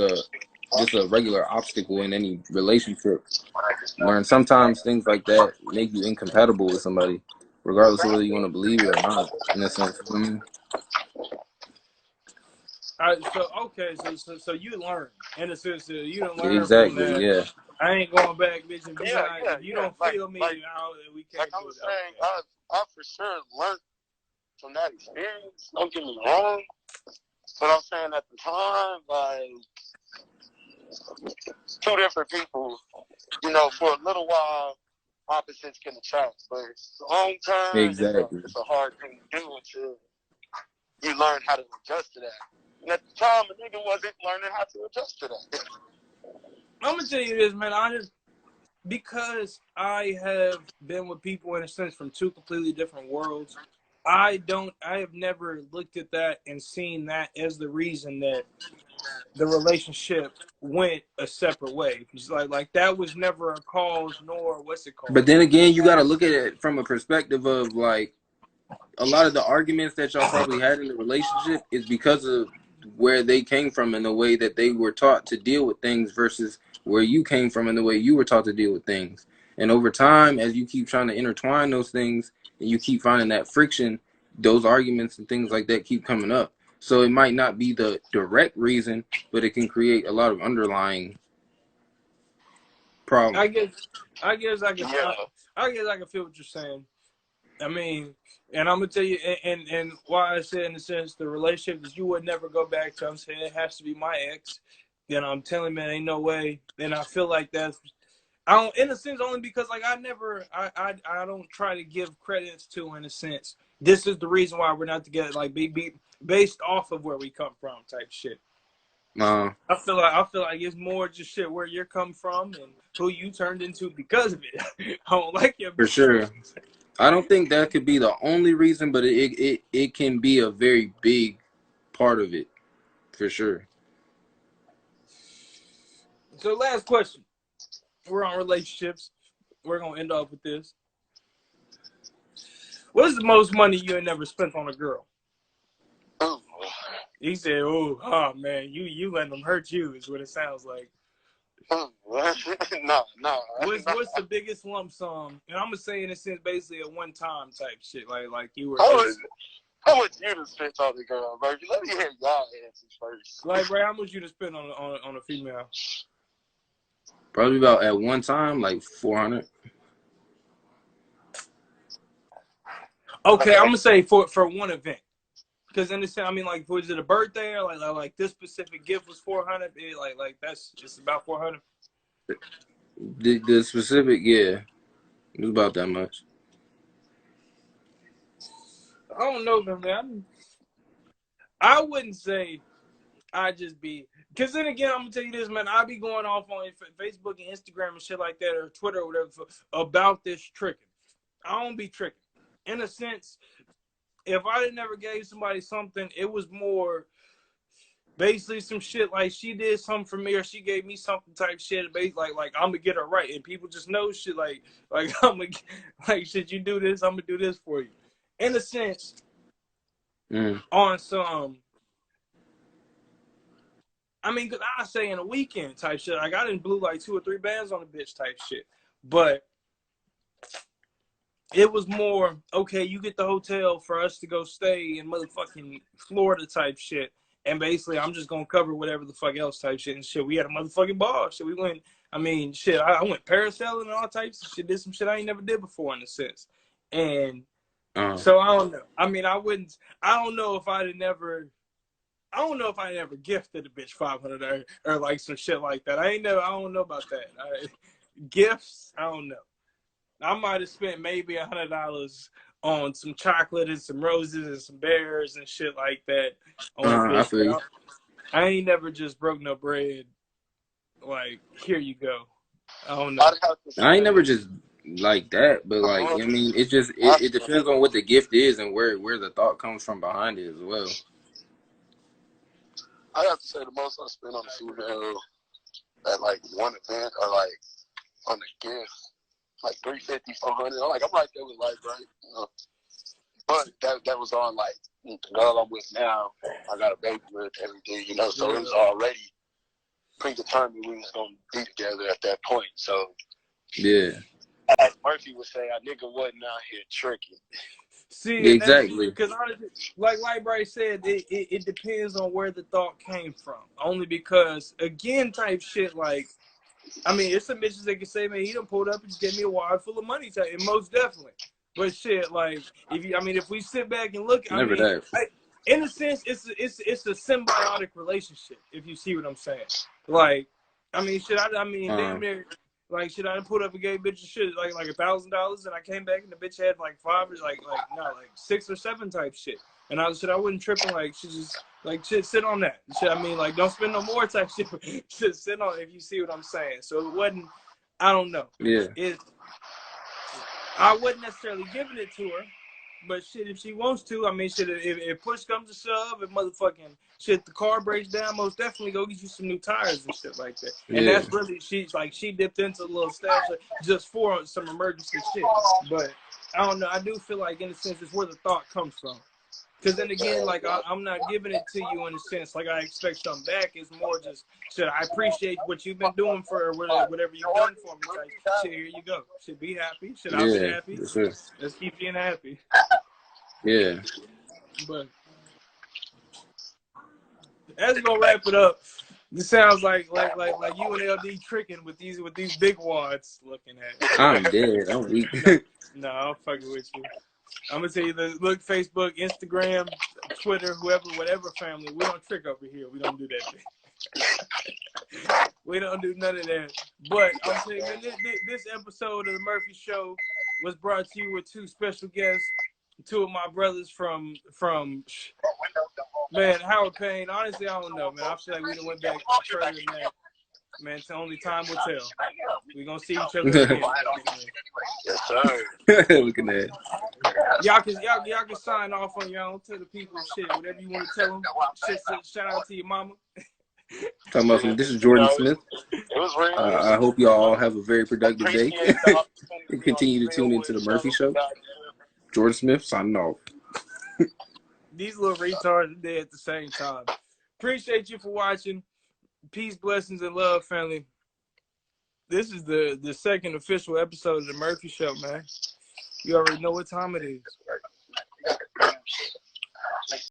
just a regular obstacle in any relationship. Learn sometimes things like that make you incompatible with somebody, regardless of whether you want to believe it or not, in a sense. So you learn in a sense that you don't learn exactly, from that. Yeah. I ain't going back, bitch. If you don't feel me, we can't. Like I was saying, I for sure learned from that experience. Don't get me wrong, but I'm saying at the time, like. Two different people, for a little while, opposites can attract, but long term, exactly. It's a hard thing to do until you learn how to adjust to that. And at the time, a nigga wasn't learning how to adjust to that. I'm gonna tell you this, man. Because I have been with people in a sense from two completely different worlds. I have never looked at that and seen that as the reason that the relationship went a separate way. It's like that was never a cause, nor what's it called. But then again, you got to look at it from a perspective of like a lot of the arguments that y'all probably had in the relationship is because of where they came from and the way that they were taught to deal with things versus where you came from and the way you were taught to deal with things. And over time, as you keep trying to intertwine those things and you keep finding that friction, those arguments and things like that keep coming up. So it might not be the direct reason, but it can create a lot of underlying problems. I guess I can feel what you're saying. I mean, and I'm gonna tell you, and why I said in a sense the relationship that you would never go back to. I'm saying it has to be my ex. Then I'm telling man, ain't no way. And I feel like that's I don't in a sense only because like I don't try to give credits to in a sense. This is the reason why we're not together. Like be based off of where we come from type shit. I feel like it's more just shit where you're coming from and who you turned into because of it. I don't like your for sure. I don't think that could be the only reason, but it can be a very big part of it, for sure. So last question. We're on relationships. We're gonna end off with this. What is the most money you ain't never spent on a girl? He said, "Oh man, you letting them hurt you," is what it sounds like. No. What's the biggest lump sum? And I'm gonna say in a sense, basically a one time type shit, like you were. How much you to spend on the girl, baby? Let me hear y'all answers first. Like, Ray, how much you to spend on a female? Probably about at one time like 400. Okay, I'm gonna say for one event. Because in the sense, I mean, like, was it a birthday or like this specific gift was 400? Like that's just about 400. The specific, yeah, it was about that much. I don't know, man. I wouldn't say I'd just be. Because then again, I'm gonna tell you this, man. I be going off on Facebook and Instagram and shit like that, or Twitter or whatever, about this tricking. I don't be tricking. In a sense, if I never gave somebody something, it was more basically some shit like she did something for me or she gave me something type shit. Like I'm gonna get her right, and people just know shit like I'm gonna like shit. You do this, I'm gonna do this for you. In a sense, on some. I mean, cause I say in a weekend type shit. Like I didn't blew like 2 or 3 bands on a bitch type shit, but it was more okay. You get the hotel for us to go stay in motherfucking Florida type shit, and basically I'm just gonna cover whatever the fuck else type shit and shit. We had a motherfucking ball. Shit, we went. I mean, shit. I went parasailing and all types of shit. Did some shit I ain't never did before in a sense, and so I don't know. I mean, I don't know if I never gifted a bitch 500 or like some shit like that. I don't know about that. Gifts, I don't know. I might have spent maybe $100 on some chocolate and some roses and some bears and shit like that on a bitch. I feel you. I ain't never just broke no bread. Like, here you go. I don't know. I ain't never just like that, but like I mean, it depends on what the gift is and where the thought comes from behind it as well. I have to say the most I spent on a female at like one event or like on a gift, like $350, $400. I'm right there with life, right? You know? But that was on like the girl I'm with now. I got a baby with everything, you know. So it was already predetermined we was gonna be together at that point. So yeah, as Murphy would say, a nigga wasn't out here tricking. See, exactly. Because like Bryce said, it depends on where the thought came from. Only because, again, type shit like, I mean, it's some bitches that can say, man, he done pulled up and just gave me a wad full of money, type, and most definitely. But shit, like, if we sit back and look, Never that. In a sense, it's a symbiotic relationship. If you see what I'm saying, like, I mean, shit, damn near. Like shit, I put up and gave bitches shit like $1,000, and I came back and the bitch had like 5 or like 6 or 7 type shit. And I wasn't tripping. Like she just like shit, sit on that. Shit, I mean, like don't spend no more type shit. Shit, sit on it, if you see what I'm saying. So it wasn't. I don't know. Yeah. I wasn't necessarily giving it to her, but shit, if she wants to, I mean, shit, if push comes to shove, if motherfucking shit, the car breaks down, most definitely go get you some new tires and shit like that. And that's really, she dipped into a little stash just for some emergency shit. But I don't know, I do feel like in a sense it's where the thought comes from. Because then again, like I'm not giving it to you in a sense like I expect something back. It's more just shit. I appreciate what you've been doing for whatever you've done for me. Like, shit, here you go. Shit, be happy. Shit, I'll be happy. Sure. Let's keep being happy. Yeah. But That's gonna wrap it up. This sounds like you and LD tricking with these big wads looking at. I'm dead. I'm weak. No, I'm fucking with you. I'm gonna tell you, look, Facebook, Instagram, Twitter, whatever family. We don't trick over here. We don't do that. We don't do none of that. But I'm telling you, this episode of the Murphy Show was brought to you with two special guests, two of my brothers from man, Howard Payne. Honestly, I don't know, man. I feel like we done went back further than that. Man, it's only time will tell. We're gonna see each other again. Yes, sir. Looking at it. Y'all can sign off on your own. Tell the people shit, whatever you want to tell them. Shit, shout out to your mama. Talking about some, this is Jordan Smith. It was real. I hope you all have a very productive day. And continue to tune into the Murphy Show. Jordan Smith signing off. These little retards are there at the same time. Appreciate you for watching. Peace, blessings, and love, family. This is the second official episode of the Murphy Show, man. You already know what time it is.